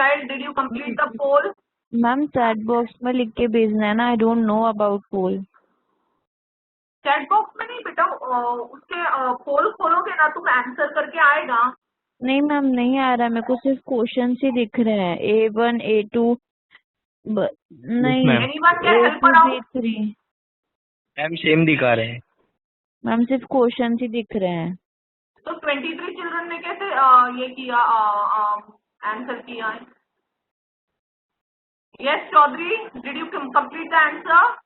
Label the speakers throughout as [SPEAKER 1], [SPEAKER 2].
[SPEAKER 1] child, did you complete the poll?
[SPEAKER 2] Ma'am chat box में लिख के भेजना है ना, I don't know about poll.
[SPEAKER 1] Chat box में नहीं बेटा, उसके पोल खोलोगे ना तुम आंसर करके आएगा।
[SPEAKER 2] नहीं मैम नहीं आ रहा है, मेरे को सिर्फ क्वेश्चन ही दिख रहे हैं, A1 A2 नहीं
[SPEAKER 1] Anyone can help her
[SPEAKER 2] A2
[SPEAKER 1] out?
[SPEAKER 2] B3
[SPEAKER 3] ma'am same दिखा रहे हैं।
[SPEAKER 2] मैम सिर्फ क्वेश्चन ही दिख रहे हैं।
[SPEAKER 1] तो 23 चिल्ड्रन ने कैसे ये किया आंसर किया है? Yes Chaudhary, did you complete the answer?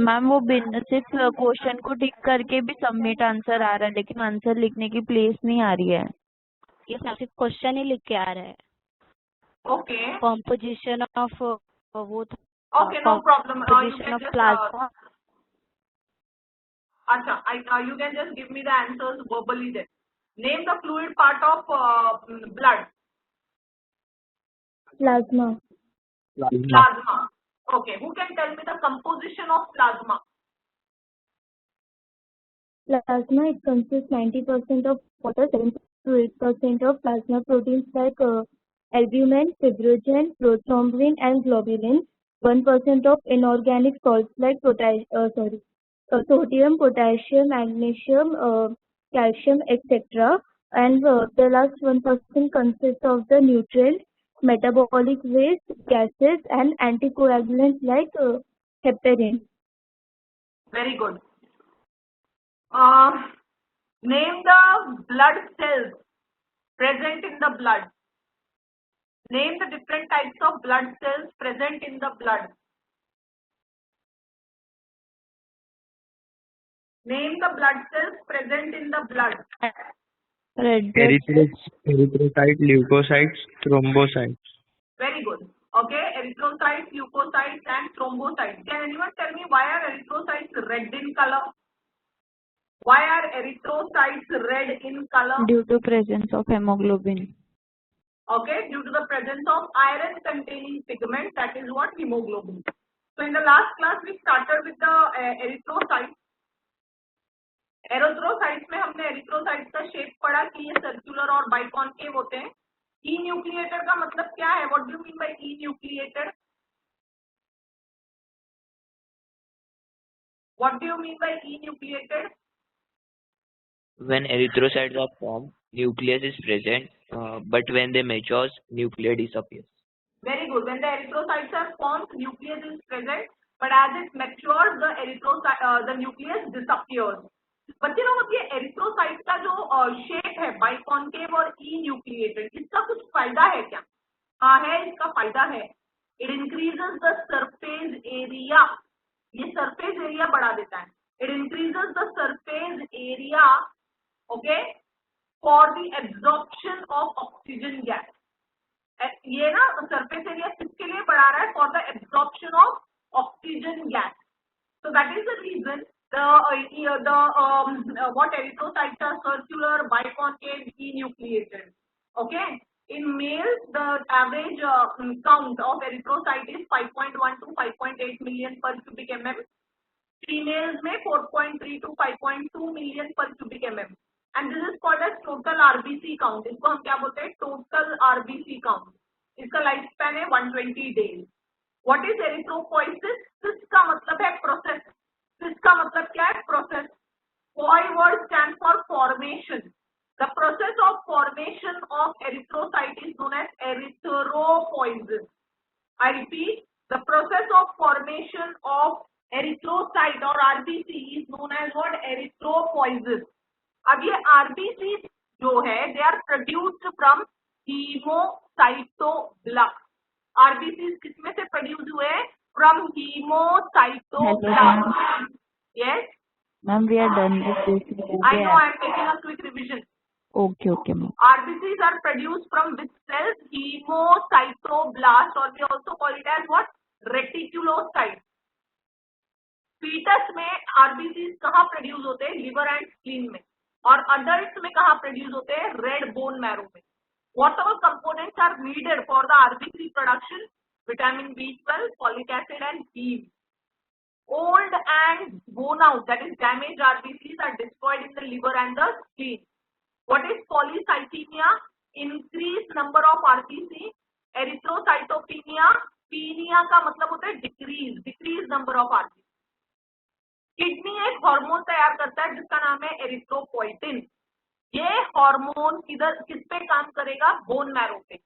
[SPEAKER 2] Ma'am वो सिर्फ क्वेश्चन को टिक करके भी सबमिट आंसर आ रहा है, लेकिन आंसर लिखने की प्लेस नहीं आ रही है।
[SPEAKER 4] ये सिर्फ क्वेश्चन ही लिख के आ रहा है।
[SPEAKER 1] ओके
[SPEAKER 4] कॉम्पोजिशन ऑफ वो
[SPEAKER 1] okay, no problem,
[SPEAKER 4] composition of plasma.
[SPEAKER 1] अच्छा, you can just give me the answers verbally then. Name the fluid part of blood.
[SPEAKER 2] Plasma.
[SPEAKER 1] Plasma. Okay, who can tell me the composition of plasma?
[SPEAKER 2] Plasma, it consists 90% of water, 7 to 8% of plasma proteins like albumin, fibrogen, prothrombin, and globulin. 1% of inorganic salts like sodium, potassium, magnesium, calcium, etc. And the last 1% consists of the nutrients, metabolic waste, gases, and anticoagulants like heparin.
[SPEAKER 1] Very good. Name the blood cells present in the blood. Name the different types of blood cells present in the blood. Name the blood cells present in the blood.
[SPEAKER 2] Red blood
[SPEAKER 3] erythrocytes, leukocytes, thrombocytes.
[SPEAKER 1] Very good. Okay, erythrocytes, leukocytes, and thrombocytes. Can anyone tell me why are erythrocytes red in color? Why are erythrocytes red in color?
[SPEAKER 2] due to presence of hemoglobin.
[SPEAKER 1] Okay, due to the presence of iron containing pigment, that is what hemoglobin. So in the last class we started with the erythrocytes. एरोथ्रोसाइट्स में हमने erythrocytes का shape पढ़ा कि ये circular और बाइकॉन्केव होते हैं। ई nucleated का मतलब क्या है? What do you mean bye E nucleated? What do you mean bye E nucleated?
[SPEAKER 5] When erythrocytes are formed, nucleus is present, but when they mature, nucleus disappears.
[SPEAKER 1] Very good. When the erythrocytes are formed, nucleus is present, but as it matures, the nucleus disappears. बच्चे लोग, ये erythrocyte का जो shape है बाइकॉन्केव और ई nucleated, इसका कुछ फायदा है क्या? हाँ है, इसका फायदा है। It increases the surface area, ये सरफेस एरिया बढ़ा देता है। It increases the surface area, okay, for the absorption of oxygen gas. ये ना सरफेस एरिया किसके लिए बढ़ा रहा है? For the absorption of oxygen gas. So that is the reason what erythrocytes are circular, biconcave, enucleated. Okay. In males, the average count of erythrocyte is 5.1 to 5.8 million per cubic mm. Females में 4.3 to 5.2 million per cubic mm. And this is called as total RBC count. इसको हम क्या बोलते हैं? Total RBC count. इसका life span है 120 days. What is erythropoiesis? इसका मतलब है प्रोसेस। इसका मतलब क्या है? Process. Poi word stands for formation. The process of formation of erythrocyte is known as erythropoiesis. I repeat, the process of formation of erythrocyte or RBC is known as what? Erythropoiesis. अब ये RBC जो है, they are produced from hemocytoblast. RBCs किसमें से produce हुए? From hemocytoblast. Yes.
[SPEAKER 2] Ma'am, we are done with this.
[SPEAKER 1] I know. I am making a quick revision.
[SPEAKER 2] Okay, ma'am.
[SPEAKER 1] RBCs are produced from which cells? Hemocytoblast, or we also call it as what? Reticulocytes. Fetus में RBCs कहाँ produce होते हैं? Liver and spleen में। और adult में कहाँ produce होते हैं? रेड बोन मैरो में। What all components are needed for the RBC production? Vitamin B12, folic acid, and heme. Old and worn out, that is damaged RBCs, are destroyed in the liver and the spleen. What is polycythemia? Increased number of RBC. पीनिया, पीनिया का मतलब होता है decrease number of RBC. Kidney एक hormone तैयार करता है जिसका नाम है एरिथ्रोपोइटिन। ये हार्मोन किस पे काम करेगा? बोन मैरो पे।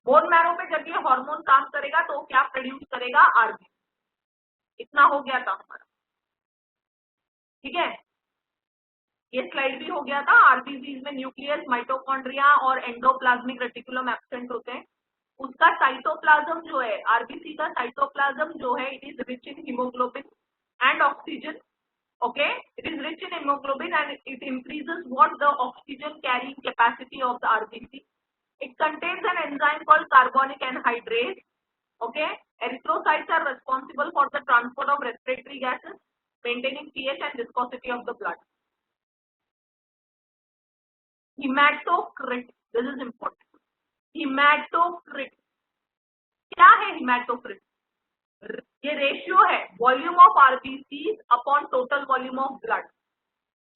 [SPEAKER 1] बोन मैरो पे जब ये हार्मोन काम करेगा तो क्या प्रोड्यूस करेगा? आरबीसी। इतना हो गया था हमारा, ठीक है। ये स्लाइड भी हो गया था। आरबीसी में न्यूक्लियस, माइटोकॉन्ड्रिया और एंडोप्लाज्मिक रेटिकुलम एब्सेंट होते हैं। उसका साइटोप्लाज्म जो है, आरबीसी का साइटोप्लाज्म जो है, it is rich in haemoglobin and oxygen. Okay, it is rich in hemoglobin and it increases what the oxygen carrying capacity of the RBC. It contains an enzyme called carbonic anhydrase. Okay, erythrocytes are responsible for the transport of respiratory gases, maintaining pH and viscosity of the blood. Hematocrit, this is important. Hematocrit, क्या है hematocrit? ये ratio है volume of RBC upon total volume of blood,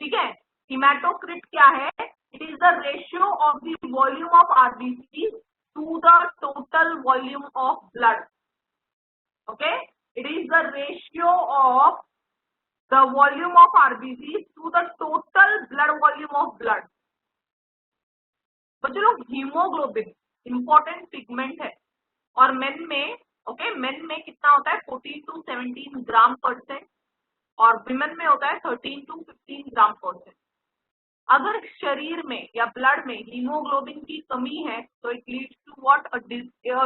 [SPEAKER 1] ठीक है। Hematocrit क्या है? It is the ratio of the volume of RBC to the total volume of blood. Okay, it is the ratio of the volume of RBC to the total blood volume of blood. बच्चों लोग, haemoglobin important pigment है और main में main में कितना होता है? 14 to 17 ग्राम % और विमेन में होता है 13 to 15 ग्राम %। अगर शरीर में या ब्लड में हीमोग्लोबिन की कमी है तो it leads to what? A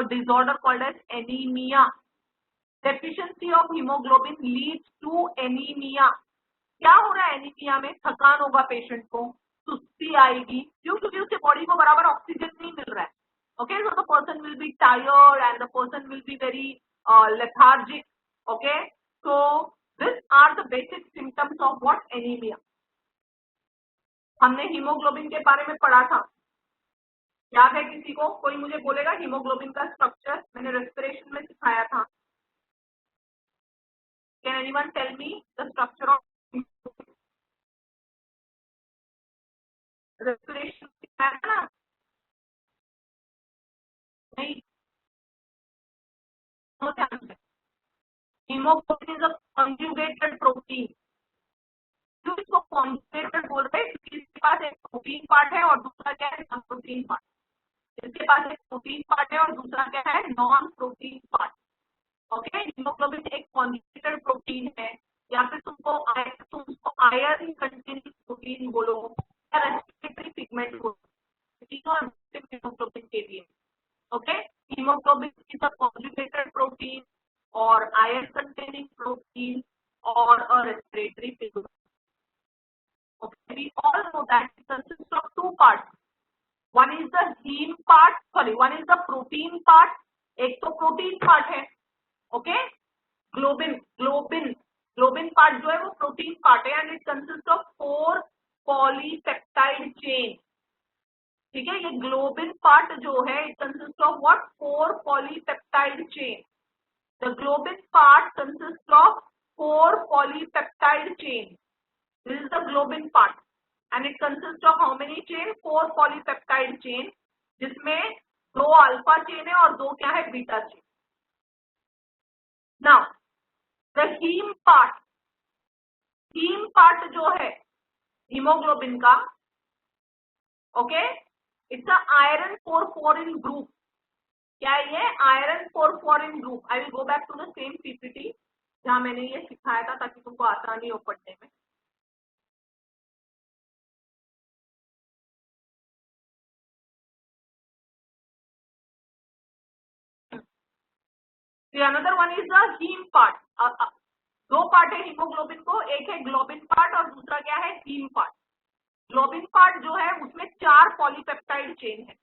[SPEAKER 1] disorder called as anemia. Deficiency of hemoglobin leads to anemia. क्या हो रहा है एनीमिया में? थकान होगा पेशेंट को, सुस्ती आएगी, क्यों? क्योंकि उसके बॉडी को बराबर ऑक्सीजन नहीं मिल रहा है। Okay, so the person will be tired and the person will be very lethargic. Okay, so these are the basic symptoms of what? Anemia. हमने हीमोग्लोबिन के बारे में पढ़ा था, याद है किसी को? कोई मुझे बोलेगा हीमोग्लोबिन का स्ट्रक्चर? मैंने रेस्पिरेशन में सिखाया था। Can anyone tell me the structure of respiration? सिखाया था ना? नहीं, hemoglobin is a conjugated protein। क्यों इसको conjugated बोल रहे हैं? क्योंकि इसके पास एक प्रोटीन पार्ट है और दूसरा क्या है? Non protein part. इसके पास एक प्रोटीन पार्ट है और दूसरा क्या है? Non protein part. Okay, haemoglobin एक conjugated प्रोटीन है, या फिर तुम उसको आयरन कंटेनिंग प्रोटीन बोलो या रेस्पिरेटरी पिगमेंट बोलो, हीमोग्लोबिन के लिए। Okay, hemoglobin is a conjugated protein or iron containing protein or a respiratory pigment. Okay, we all know that it consists of two parts. One is the heme part, one is the protein part. एक तो protein part है, okay. Globin part जो है वो protein part है and it consist of 4 polypeptide chain, ठीक है। ये ग्लोबिन पार्ट जो है it consist of what? 4 polypeptide chain. The globin part consist of 4 polypeptide chain. This is the globin part and it consist of how many chain? 4 polypeptide chain, जिसमें 2 alpha chain है और 2 क्या है? Beta chain. Now the heme part जो है hemoglobin का, okay, it's a iron 4 group. क्या है ये? Iron 4 group. I will go back to the same PPT जहां मैंने ये सिखाया था ताकि तुमको आसानी हो पढ़ने में। Another one is the heme part. 2 part है हीमोग्लोबिन को, एक है ग्लोबिन पार्ट और दूसरा क्या है? Heme part. ग्लोबिन पार्ट जो है उसमें 4 पॉलीपेप्टाइड चेन है।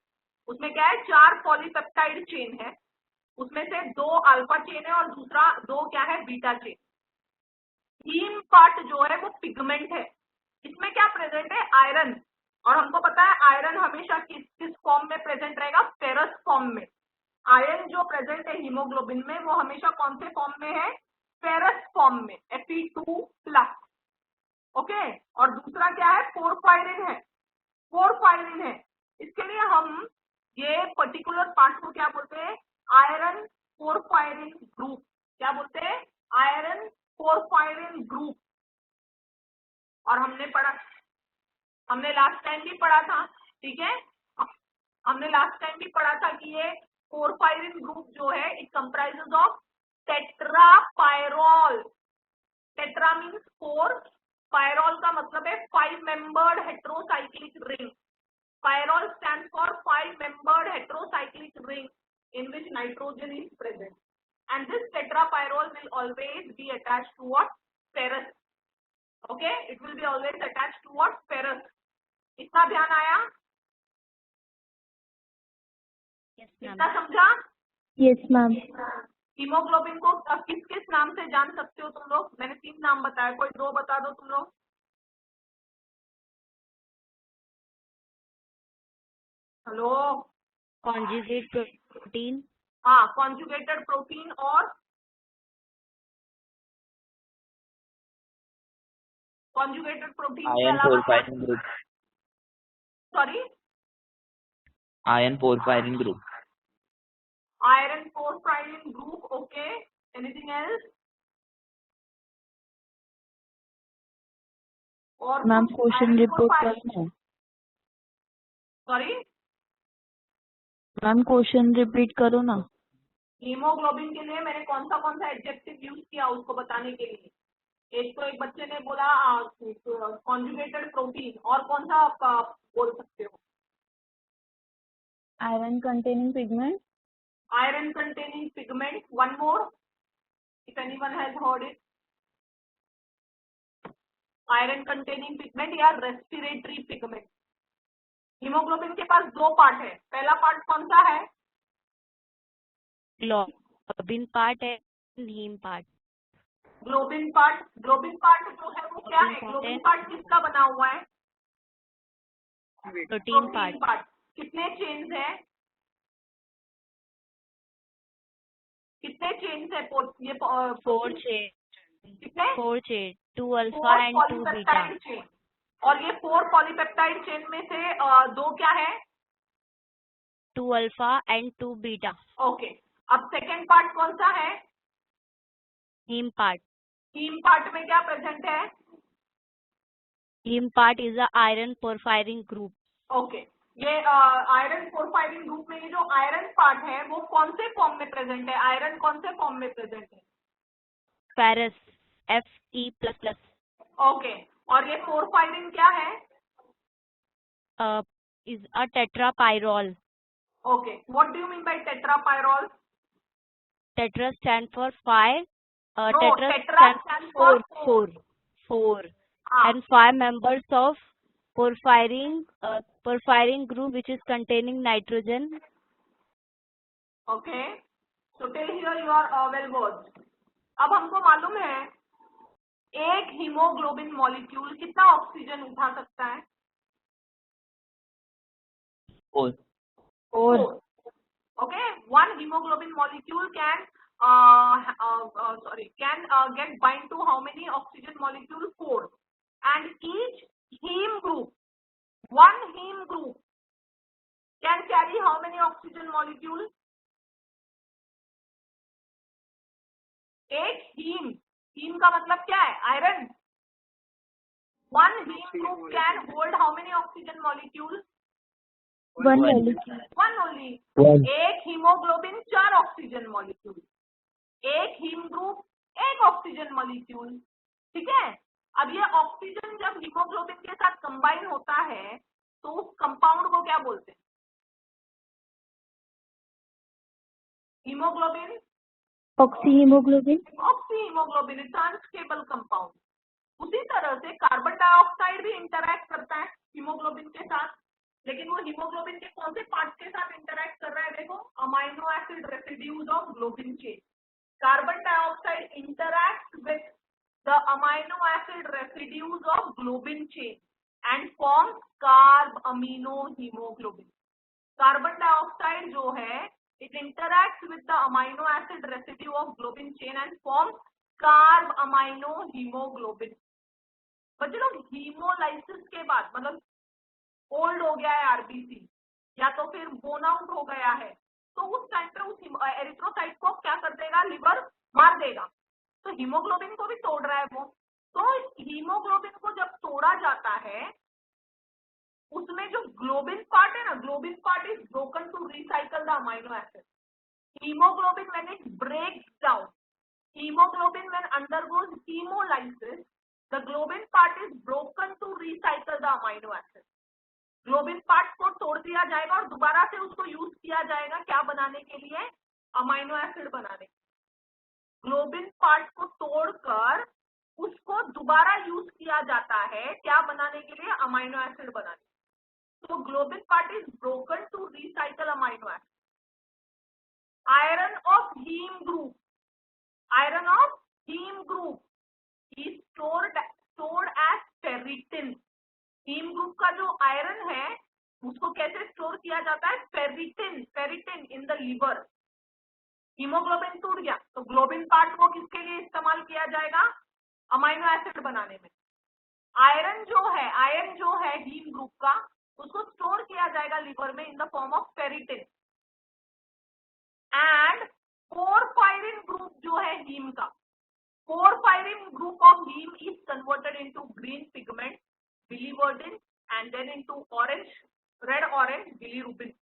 [SPEAKER 1] उसमें क्या है? 4 पॉलीपेप्टाइड चेन है, उसमें से 2 अल्फा चेन है और दूसरा 2 क्या है? Beta chain. हीम पार्ट जो है वो पिगमेंट है। इसमें क्या प्रेजेंट है? आयरन। और हमको पता है आयरन हमेशा किस फॉर्म में प्रेजेंट रहेगा? फेरस फॉर्म में। आयरन जो प्रेजेंट है हीमोग्लोबिन में वो हमेशा कौन से फॉर्म में है? फेरस फॉर्म में, Fe2+। ओके, और दूसरा क्या है? पोरफायरिन है। इसके लिए हम ये पर्टिकुलर पार्ट को क्या बोलते हैं? आयरन पोरफायरिन ग्रुप, क्या बोलते हैं? Iron porphyrin group. और हमने लास्ट टाइम भी पढ़ा था, ठीक है, हमने लास्ट टाइम भी पढ़ा था कि ये पोरफायरिन ग्रुप जो है it comprises of tetrapyrrole. Tetra means 4, pyrrole का मतलब है 5 membered heterocyclic ring. Pyrrole stands for 5-membered heterocyclic ring in which nitrogen is present, and this tetrapyrrole will always be attached to what? Ferrous. Okay, it will be always attached to what? Ferrous. इतना ध्यान आया? इतना समझा?
[SPEAKER 2] Yes, ma'am.
[SPEAKER 1] Haemoglobin को किस किस नाम से जान सकते हो तुम लोग? मैंने 3 नाम बताया, कोई 2 बता दो तुम लोग। हेलो,
[SPEAKER 4] conjugate protein,
[SPEAKER 1] हाँ, कॉन्जुगेटेड प्रोटीन और कॉन्जुगेटेड प्रोटीन के
[SPEAKER 5] Iron
[SPEAKER 1] अलावा
[SPEAKER 5] porphyrin group.
[SPEAKER 1] Sorry,
[SPEAKER 5] Iron porphyrin group.
[SPEAKER 1] Iron porphyrin group. Okay, anything else? और
[SPEAKER 6] मैम क्वेश्चन रिपोर्ट करना है।
[SPEAKER 1] सॉरी,
[SPEAKER 6] मैम क्वेश्चन रिपीट करो ना।
[SPEAKER 1] हीमोग्लोबिन के लिए मैंने कौन सा एडजेक्टिव यूज किया उसको बताने के लिए? एक बच्चे ने बोला कॉन्जुगेटेड प्रोटीन, और कौन सा आप बोल सकते हो?
[SPEAKER 6] Iron containing pigment.
[SPEAKER 1] Iron containing pigment. One more, if anyone has heard it. Iron containing pigment या रेस्पिरेटरी पिगमेंट। हीमोग्लोबिन के पास 2 पार्ट है, पहला पार्ट कौन सा है?
[SPEAKER 4] ग्लोबिन पार्ट है, हीम पार्ट।
[SPEAKER 1] ग्लोबिन पार्ट जो है वो क्या है? ग्लोबिन पार्ट किसका बना हुआ है?
[SPEAKER 4] Protein part.
[SPEAKER 1] कितने चेन्स है? कितने चेन्स है? ये
[SPEAKER 4] 4 चेन।
[SPEAKER 1] कितने?
[SPEAKER 4] 4 chain, 2 alpha and 2 beta.
[SPEAKER 1] Chain. और ये 4 पॉलीपेप्टाइड चेन में से 2 क्या है?
[SPEAKER 4] 2 अल्फा एंड 2 बीटा।
[SPEAKER 1] ओके, अब सेकेंड पार्ट कौन सा है?
[SPEAKER 4] Heme part.
[SPEAKER 1] हीम पार्ट में क्या प्रेजेंट है?
[SPEAKER 4] Heme part is a iron porphyrin group.
[SPEAKER 1] Okay, ये आयरन पोरफायरिन ग्रुप में ये जो आयरन पार्ट है वो कौन से फॉर्म में प्रेजेंट है? आयरन कौन से फॉर्म में प्रेजेंट है?
[SPEAKER 4] Ferrous, Fe++।
[SPEAKER 1] ओके, और ये पोरफायरिन क्या है?
[SPEAKER 4] Is a tetrapyrrole.
[SPEAKER 1] Okay, what do you mean by tetrapyrrole?
[SPEAKER 4] Tetra stand for 5.
[SPEAKER 1] No,
[SPEAKER 4] tetra
[SPEAKER 1] stands for 4.
[SPEAKER 4] 4.
[SPEAKER 1] Ah.
[SPEAKER 4] And 5 members of porphyrin group which is containing nitrogen.
[SPEAKER 1] Okay, so till here you are well versed. अब हमको मालूम है एक haemoglobin molecule कितना oxygen उठा सकता है?
[SPEAKER 5] 4.
[SPEAKER 1] Okay, one hemoglobin molecule can get bind to how many oxygen molecule? 4. And each heme group, one heme group can carry how many oxygen molecule? एक हीम का मतलब क्या है? Iron. One heme group can hold how many oxygen molecule?
[SPEAKER 2] One molecule.
[SPEAKER 1] One only. एक haemoglobin 4 oxygen molecule, एक haem group 1 oxygen molecule. ठीक है, अब ये ऑक्सीजन जब हीमोग्लोबिन के साथ कंबाइन होता है तो उस कंपाउंड को क्या बोलते हैं? Haemoglobin,
[SPEAKER 2] oxyhaemoglobin.
[SPEAKER 1] Oxyhaemoglobin is unstable compound. उसी तरह से कार्बन डाइऑक्साइड भी इंटरैक्ट करता है हीमोग्लोबिन के साथ, लेकिन वो हीमोग्लोबिन के कौन से पार्ट के साथ इंटरैक्ट कर रहा है? देखो, amino acid residues of globin chain. Carbon dioxide interact with the amino acid residues of globin chain and forms carb amino haemoglobin. Carbon dioxide जो है it interacts with the amino acid residue of globin chain and forms carb amino haemoglobin. बच्चे लोग, haemolysis के बाद मतलब old हो गया है आरबीसी या तो फिर बोन आउट हो गया है, तो उस टाइम पे उस एरिथ्रोसाइट को क्या हीमोग्लोबिन को भी तोड़ रहा है वो। तो हीमोग्लोबिन को जब तोड़ा जाता है उसमें जो ग्लोबिन पार्ट है ना, globin part is broken to recycle the amino acid. Hemoglobin when it breaks down, hemoglobin when undergoes hemolysis, the globin part is broken to recycle the amino acid. Globin part को तोड़ दिया जाएगा और दोबारा से उसको यूज किया जाएगा क्या बनाने के लिए, अमाइनो एसिड बनाने। ग्लोबिन पार्ट को तोड़कर उसको दोबारा यूज किया जाता है क्या बनाने के लिए, अमाइनो एसिड बनाने। तो globin part is broken to recycle amino acid. Iron of heme group, iron of heme group is stored as ferritin. Heme group का जो आयरन है उसको कैसे स्टोर किया जाता है, ferritin in the liver. Haemoglobin टूट गया तो ग्लोबिन पार्ट को किसके लिए इस्तेमाल किया जाएगा, अमाइनो एसिड बनाने में। आयरन जो है हीम ग्रुप का उसको स्टोर किया जाएगा लिवर में in the form of ferritin. And porphyrin group जो है हीम का, porphyrin group of heme is converted into green pigment biliverdin and then into orange, red orange bilirubin.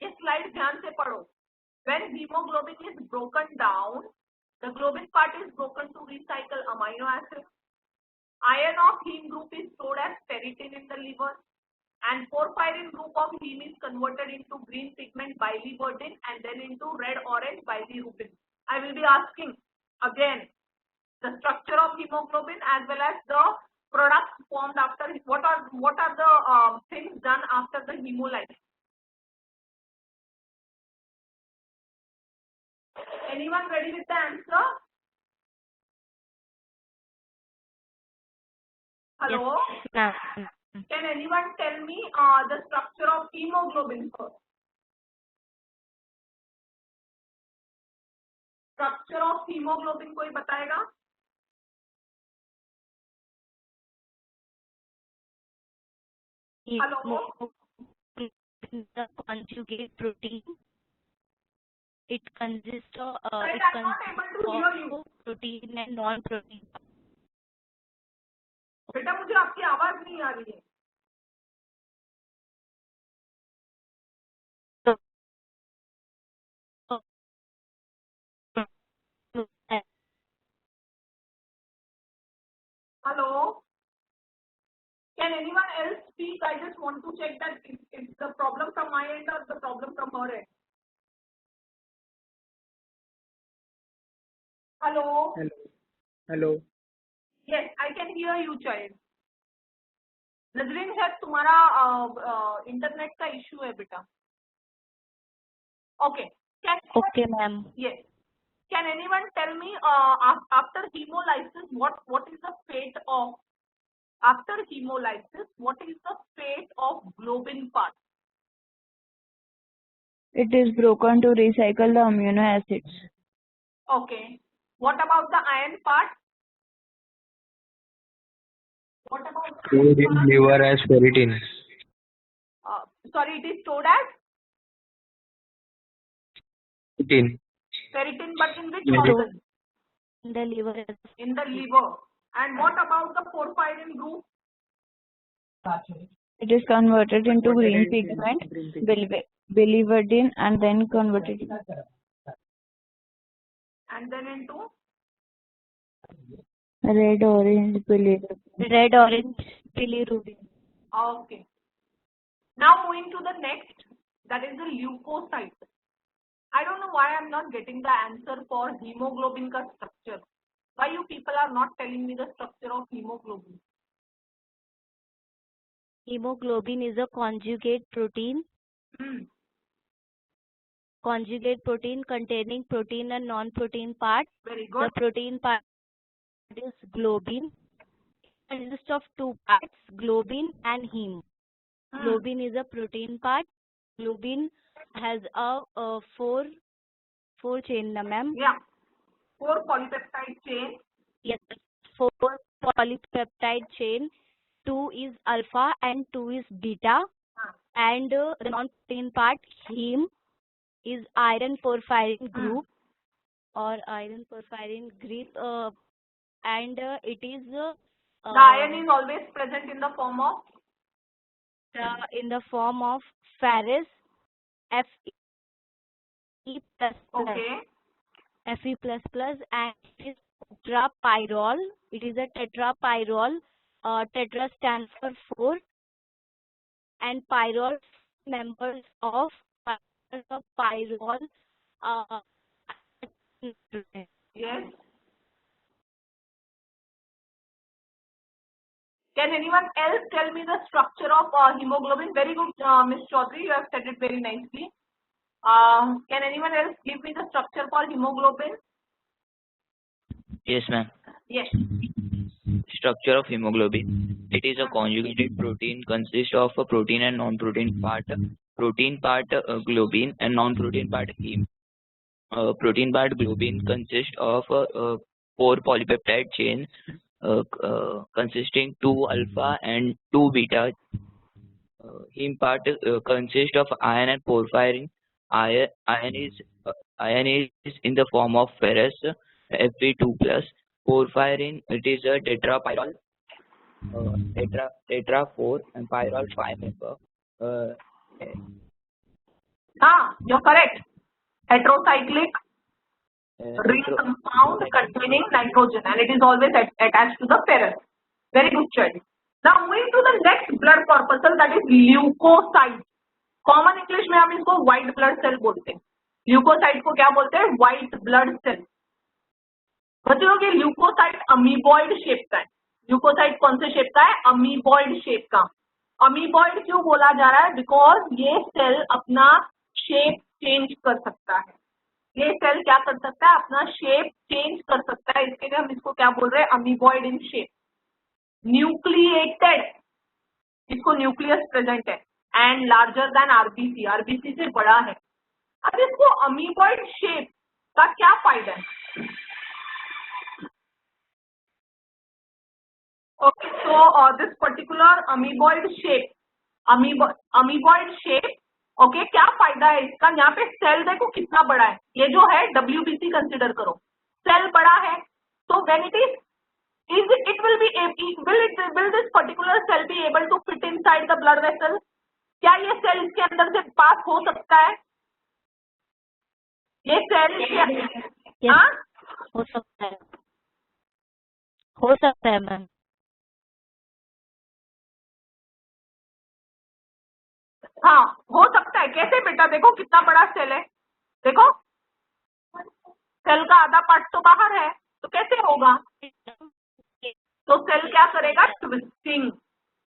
[SPEAKER 1] ये स्लाइड ध्यान से पढ़ो। When hemoglobin is broken down, the globin part is broken to recycle amino acid. Iron of heme group is stored as ferritin in the liver, and porphyrin group of heme is converted into green pigment biliverdin and then into red orange bilirubin. I will be asking again the structure of hemoglobin as well as the products formed after. What are the things done after the hemolysis? Anyone ready with the answer? Hello?
[SPEAKER 4] Yes, ma'am.
[SPEAKER 1] Can anyone tell me the structure of hemoglobin first? Structure of hemoglobin कोई बताएगा? Hello?
[SPEAKER 4] The conjugate protein. It consists of
[SPEAKER 1] Sorry, I'm not able to hear you.
[SPEAKER 4] protein and non-protein.
[SPEAKER 1] बेटा मुझे आपकी आवाज नहीं आ रही है। Hello? Can anyone else speak? I just want to check that it's the problem from my end or the problem from her end. Hello?
[SPEAKER 3] Hello
[SPEAKER 1] Yes, I can hear you, child. नजरीन शायद तुम्हारा internet का issue है बेटा। Okay.
[SPEAKER 4] Okay, ma'am.
[SPEAKER 1] Yes. Can anyone tell me after hemolysis what is the fate of, after hemolysis what is the fate of globin part?
[SPEAKER 6] It is broken to recycle the amino acids.
[SPEAKER 1] Okay. What about the iron part? What about the
[SPEAKER 3] stored in liver as ferritin.
[SPEAKER 1] sorry, it is stored as
[SPEAKER 3] Ferritin.
[SPEAKER 1] ferritin, but in which
[SPEAKER 3] Liver.
[SPEAKER 1] organ?
[SPEAKER 4] In the liver.
[SPEAKER 1] In the liver. And what about the porphyrin group?
[SPEAKER 6] It is converted into green pigment, biliverdin, and then converted.
[SPEAKER 1] And then into
[SPEAKER 6] Red, orange, bilirubin.
[SPEAKER 4] Red, orange, bilirubin.
[SPEAKER 1] okay. Now moving to the next, that is the leukocyte. I don't know why I'm not getting the answer for hemoglobin ka structure. Why you people are not telling me the structure of hemoglobin?
[SPEAKER 4] Hemoglobin is a conjugate protein. Conjugate protein containing protein and non-protein part.
[SPEAKER 1] Very
[SPEAKER 4] The
[SPEAKER 1] good.
[SPEAKER 4] protein part is globin. It consists of two parts, globin and heme. Globin is a protein part. Globin has a four chain, na ma'am.
[SPEAKER 1] Yeah. 4 polypeptide chain.
[SPEAKER 4] Yes, 4 polypeptide chain. 2 is alpha and 2 is beta. And the non-protein part, heme, is iron porphyrin group. or iron porphyrin grip, and it is
[SPEAKER 1] The iron is always present in the form of
[SPEAKER 4] in the form of ferrous, Fe plus plus,
[SPEAKER 1] okay.
[SPEAKER 4] Fe plus plus, and it is tetrapyrrole. It is a tetrapyrrole. Tetra stands for 4, and pyrrole members of pyrrole.
[SPEAKER 1] Yes. Can anyone else tell me the structure of hemoglobin? Very good, Ms. Chaudhary, you have said it very nicely. Can anyone else give me the structure for hemoglobin?
[SPEAKER 5] Yes, ma'am.
[SPEAKER 1] Yes.
[SPEAKER 5] Structure of hemoglobin. It is a conjugated protein, consists of a protein and non-protein part. Protein part globin and non-protein part heme. Protein part globin consists of 4 polypeptide chains consisting 2 alpha and 2 beta. Heme part consists of iron and porphyrin. Iron is in the form of ferrous, Fe2 plus. Porphyrin, it is a tetrapyrrole, tetra 4 and pyrrole 5 member.
[SPEAKER 1] You're correct. Heterocyclic ring compound containing nitrogen, and it is always attached to the ferrous. Very good, child. Now moving to the next blood corpuscle, that is leukocyte. Common English में हम इसको white blood cell बोलते हैं. Leucocyte को क्या बोलते हैं? White blood cell. बच्चों ये ल्यूकोसाइट अमीबॉइड शेप का है. ल्यूकोसाइट कौन से शेप का है? अमीबॉइड शेप का. अमीबॉइड क्यों बोला जा रहा है? बिकॉज ये सेल अपना शेप चेंज कर सकता है. ये सेल क्या कर सकता है? अपना शेप चेंज कर सकता है. इसके लिए हम इसको क्या बोल रहे हैं? Amoeboid in shape. न्यूक्लिएटेड, इसको न्यूक्लियस प्रेजेंट है, and larger than RBC, RBC से बड़ा है. अब इसको अमीबॉइड शेप का क्या फायदा है? Okay, so this particular amoeboid shape, amoeboid shape, okay, क्या फायदा है इसका? यहाँ पे सेल देखो कितना बड़ा है. ये जो है WBC कंसिडर करो, सेल बड़ा है, तो when it is it will be will this particular cell be able to fit inside the blood vessel? क्या ये सेल इसके अंदर से पास हो सकता है? ये सेल
[SPEAKER 4] हो सकता है, हो सकता है मैम.
[SPEAKER 1] हाँ, हो सकता है. कैसे बेटा? देखो कितना बड़ा सेल है. देखो सेल का आधा पार्ट तो बाहर है, तो कैसे होगा? तो सेल क्या करेगा? ट्विस्टिंग.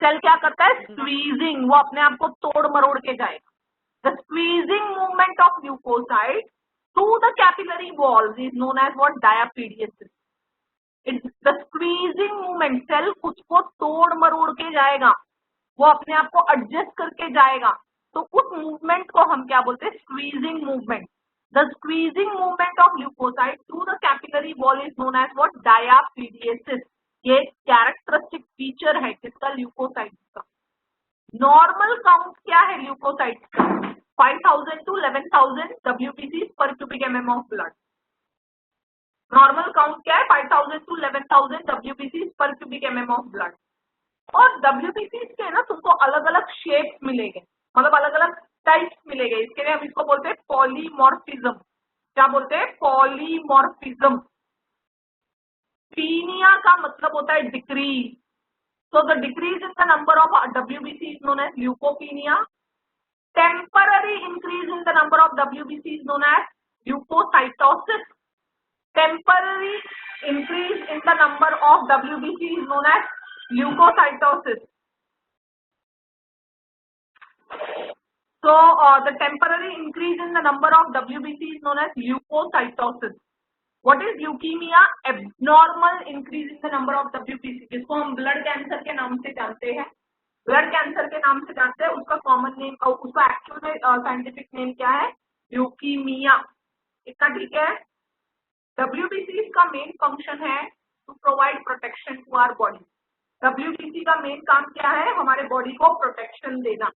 [SPEAKER 1] सेल क्या करता है? स्क्वीजिंग. वो अपने आप को तोड़ मरोड़ के जाएगा. The squeezing movement of leukocyte through the capillary walls is known as what? Diapedesis. It's the squeezing movement. Cell खुद को तोड़ मरोड़ के जाएगा, वो अपने आप को एडजस्ट करके जाएगा. तो उस मूवमेंट को हम क्या बोलते हैं? Squeezing movement. The squeezing movement of leukocyte through the capillary wall is known as what? Diapedesis. ये कैरेक्टरिस्टिक फीचर है किसका? ल्यूकोसाइट का. नॉर्मल काउंट क्या है ल्यूकोसाइट का? 5000 to 11000 WBC पर cubic mm of blood. Normal count क्या है? 5000 to 11000 WBC पर क्यूबिक mm ऑफ ब्लड. और WBC के ना तुमको अलग अलग शेप्स मिलेंगे, मतलब अलग अलग टाइप्स मिलेंगे. इसके लिए हम इसको बोलते हैं पॉलीमॉर्फिज्म. क्या बोलते हैं? पॉलीमॉर्फिज्म. पीनिया का मतलब होता है decrease. So the decrease in the number of WBC is known as leukopenia. Temporary increase in the number of WBC is known as leukocytosis. Temporary increase in the number of WBC is known as leukocytosis. So the temporary increase in the number of WBC is known as leukocytosis. What is leukemia? Abnormal increase in the number of WBC, जिसको हम blood cancer के नाम से जानते हैं. Blood cancer के नाम से जानते हैं. उसका कॉमन नेम और उसका एक्चुअल में साइंटिफिक नेम क्या है? ल्यूकीमिया. इतना ठीक है. WBC का मेन फंक्शन है to provide protection to our body. WBC का मेन काम क्या है? हमारे बॉडी को प्रोटेक्शन देना.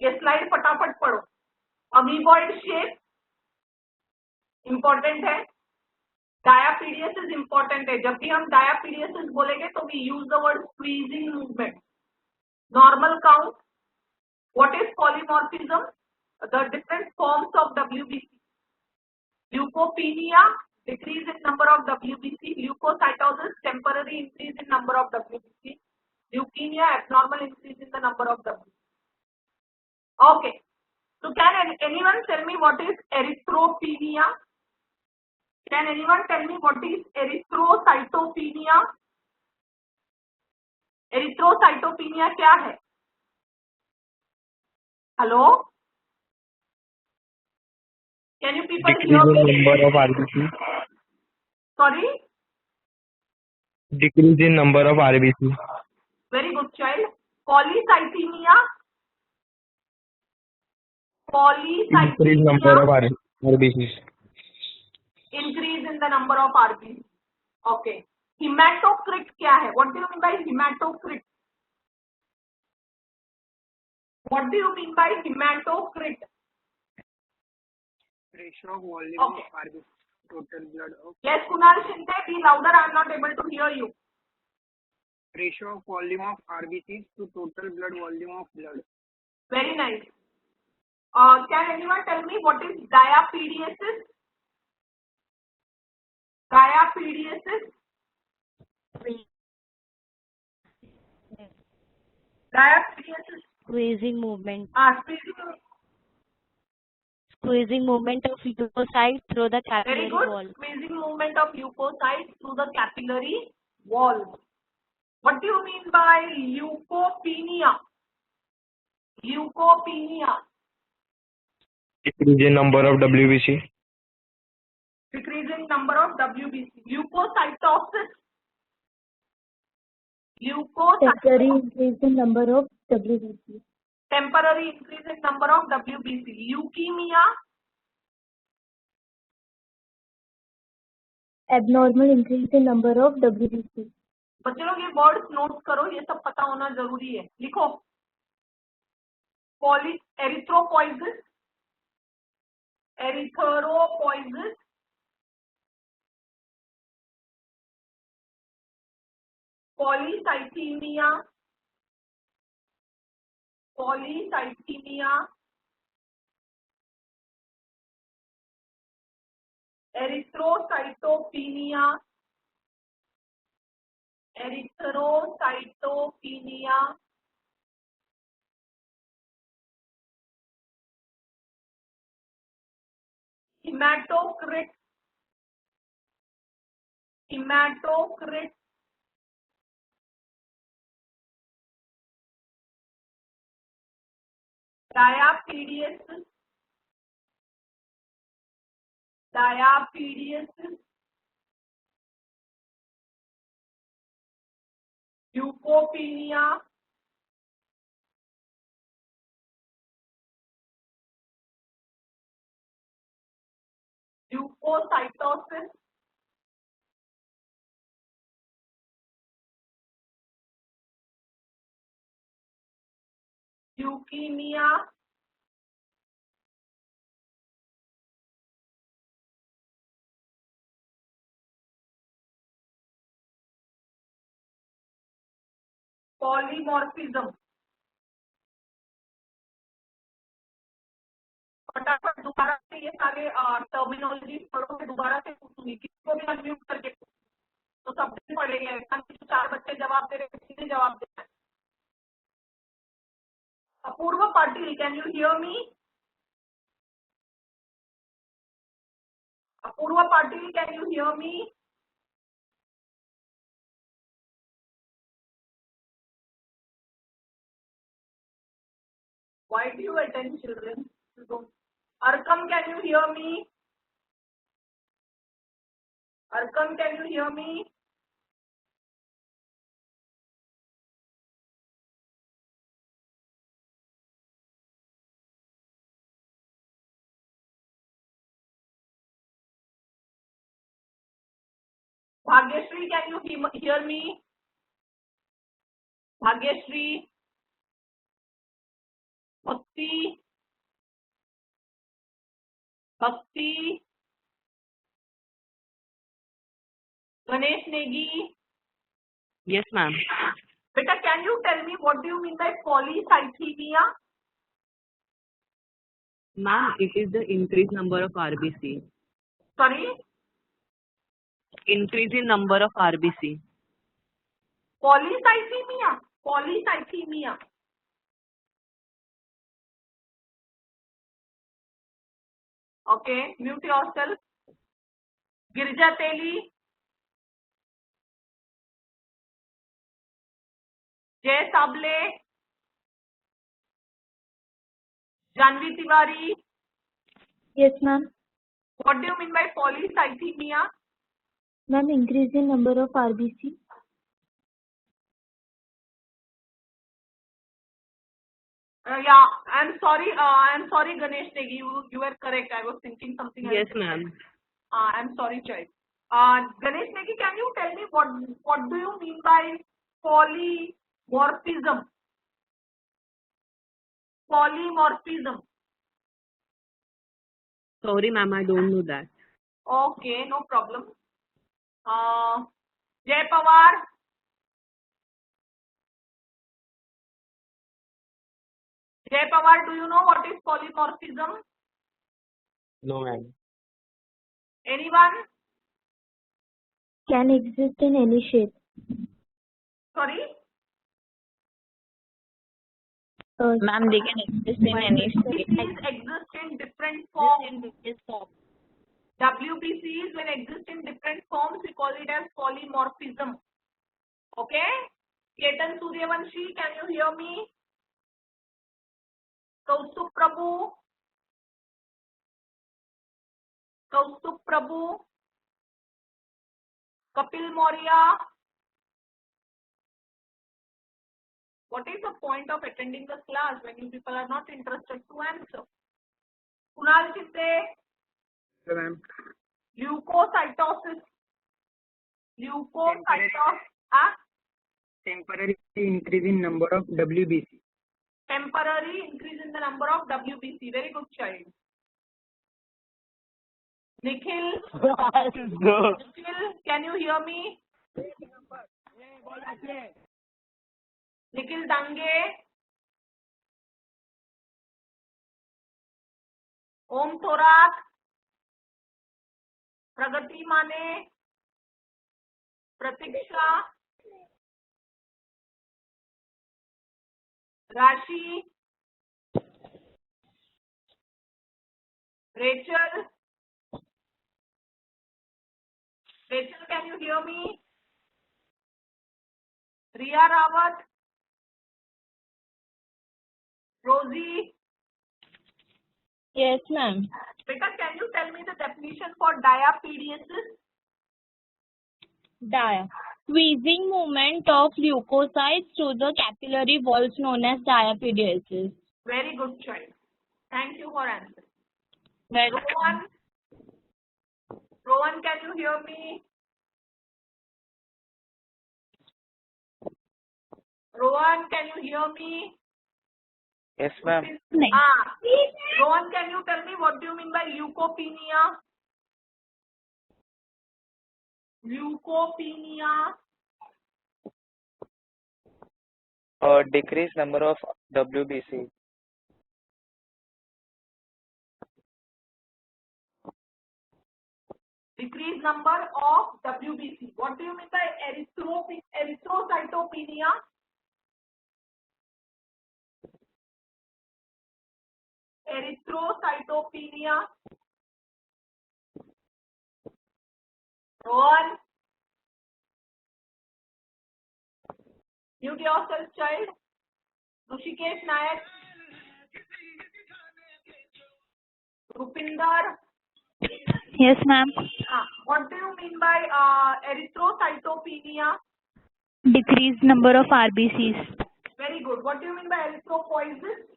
[SPEAKER 1] ये स्लाइड फटाफट पढ़ो. अमीबॉइड शेप इंपॉर्टेंट है. डायापीडियसिस इंपॉर्टेंट है, जब भी हम डायापीडियसिस बोलेंगे तो we use the word squeezing movement. Normal count, what is polymorphism, the different forms of WBC. Leukopenia, decrease in number of WBC. Leukocytosis, temporary increase in number of WBC. Leukemia, abnormal increase in the number of WBC. Okay, so can anyone tell me what is erythropenia? Can anyone tell me what is erythrocytopenia? Erythrocytopenia क्या है? Hello? Can you people
[SPEAKER 3] Decrease
[SPEAKER 1] hear
[SPEAKER 3] in
[SPEAKER 1] me?
[SPEAKER 3] number of RBC.
[SPEAKER 1] Sorry?
[SPEAKER 3] Decrease in number of RBC.
[SPEAKER 1] Very good, child. Polycythemia.
[SPEAKER 3] Increase number of RBCs.
[SPEAKER 1] Increase in the number of RBC. Okay. Hematocrit क्या है? What do you mean by hematocrit? What do you mean by hematocrit?
[SPEAKER 7] Ratio of volume
[SPEAKER 1] Okay.
[SPEAKER 7] of RBC total blood of
[SPEAKER 1] Yes, Kunal Shinde, be louder. I am not able to hear you.
[SPEAKER 7] ratio of volume of RBCs to total blood volume of blood.
[SPEAKER 1] Very nice. Can anyone tell me what is diapediasis? Diapediasis. Diapediasis.
[SPEAKER 4] Squeezing movement.
[SPEAKER 1] Squeezing
[SPEAKER 4] Squeezing movement of leukocytes through the
[SPEAKER 1] Very
[SPEAKER 4] capillary
[SPEAKER 1] good.
[SPEAKER 4] wall.
[SPEAKER 1] Squeezing movement of leukocytes through the capillary wall. What do you mean by leukopenia? Leukopenia.
[SPEAKER 3] Decrease in number of WBC.
[SPEAKER 1] Decreasing number of WBC. Leukocytosis.
[SPEAKER 2] Temporary increase in number of WBC.
[SPEAKER 1] Temporary increase in number of WBC. Leukemia.
[SPEAKER 2] Abnormal increase in number of WBC.
[SPEAKER 1] बच्चे लोग ये words note करो, ये सब पता होना जरूरी है. लिखो. Erythropoiesis. Erythropoiesis. Polycythemia. Polycythemia. Erythrocytopenia. Erythrocytopenia. hematocrit. Hematocrit. Diapediasis. Diapediasis. Leukopenia. Leukocytosis. Leukemia. Polymorphism. फटाफट दोबारा से ये सारे टर्मिनोलॉजी पढ़ो. मैं दोबारा से पूछूंगी, किसको भी अनम्यूट करके तो सब पढ़ेंगे. 4 बच्चे जवाब दे रहे, किसी ने जवाब देना है. Apurva Patil, can you hear me? Apurva Patil, can you hear me? Why do you attend children? You don't. Arkam, can you hear me? Arkam, can you hear me? Bhagyashree, can you hear me? Bhagyashree. Bhakti. Bhakti. Ganesh Negi.
[SPEAKER 8] Yes, ma'am.
[SPEAKER 1] Beta, can you tell me what do you mean by polycythemia?
[SPEAKER 8] Ma'am, it is the increased number of RBC.
[SPEAKER 1] Sorry?
[SPEAKER 8] Increase in number of RBC.
[SPEAKER 1] Polycythemia. Polycythemia. Okay, mute yourself. Girja Teli. Jay Sable. Janvi Tiwari.
[SPEAKER 2] Yes, ma'am.
[SPEAKER 1] What do you mean by polycythemia?
[SPEAKER 2] Ma'am, increase in number of RBC.
[SPEAKER 1] Yeah, I'm sorry, Ganesh Negi. You were correct. I was thinking something else.
[SPEAKER 8] Yes, ma'am.
[SPEAKER 1] I'm sorry, child. Ganesh Negi, can you tell me what do you mean by polymorphism? Polymorphism.
[SPEAKER 8] Sorry, ma'am, I don't know that.
[SPEAKER 1] Okay, no problem. Jay Pawar. Jay Pawar, do you know what is polymorphism?
[SPEAKER 3] No, ma'am.
[SPEAKER 1] Anyone?
[SPEAKER 2] Can exist in any shape.
[SPEAKER 1] Sorry?
[SPEAKER 6] Ma'am, they can exist in any shape.
[SPEAKER 1] WBCs exist in different forms.
[SPEAKER 4] In various forms.
[SPEAKER 1] WBCs, when exist in different forms, we call it as polymorphism. Okay? Ketan Suryavanshi, can you hear me? Kaustubh Prabhu. Kaustubh Prabhu. Kapil Maurya. What is the point of attending the class when you people are not interested to answer? Kunal Chinde.
[SPEAKER 7] Hello, ma'am.
[SPEAKER 1] Leukocytosis.
[SPEAKER 7] Temporary increase in number of WBC.
[SPEAKER 1] Temporary increase in the number of WBC. Very good, child. Nikhil. Nikhil, can you hear me? Nikhil Dange. Om Thorat. Pragati Mane. Pratiksha. Rashi. Rachel. Rachel, can you hear me? Riya Rawat. Rosie.
[SPEAKER 6] Yes, ma'am.
[SPEAKER 1] Beta, can you tell me the definition for diapediasis?
[SPEAKER 6] Squeezing movement of leukocytes through the capillary walls known as diapediasis.
[SPEAKER 1] Very good, child. Thank you for answering.
[SPEAKER 6] Welcome.
[SPEAKER 1] Rohan, can you hear me? Rohan, can you hear me?
[SPEAKER 3] Yes, ma'am.
[SPEAKER 1] Rohan, can you tell me what do you mean by leukopenia? Leukopenia.
[SPEAKER 3] Decreased number of WBC.
[SPEAKER 1] Decreased number of WBC. What do you mean by erythrocytopenia? Erythrocytopenia. Rohan. Mute yourself, child. Rushikesh Nayak. Rupinder.
[SPEAKER 6] Yes, ma'am.
[SPEAKER 1] What do you mean by erythrocytopenia?
[SPEAKER 6] Decreased number of RBCs.
[SPEAKER 1] Very good. What do you mean by erythropoiesis?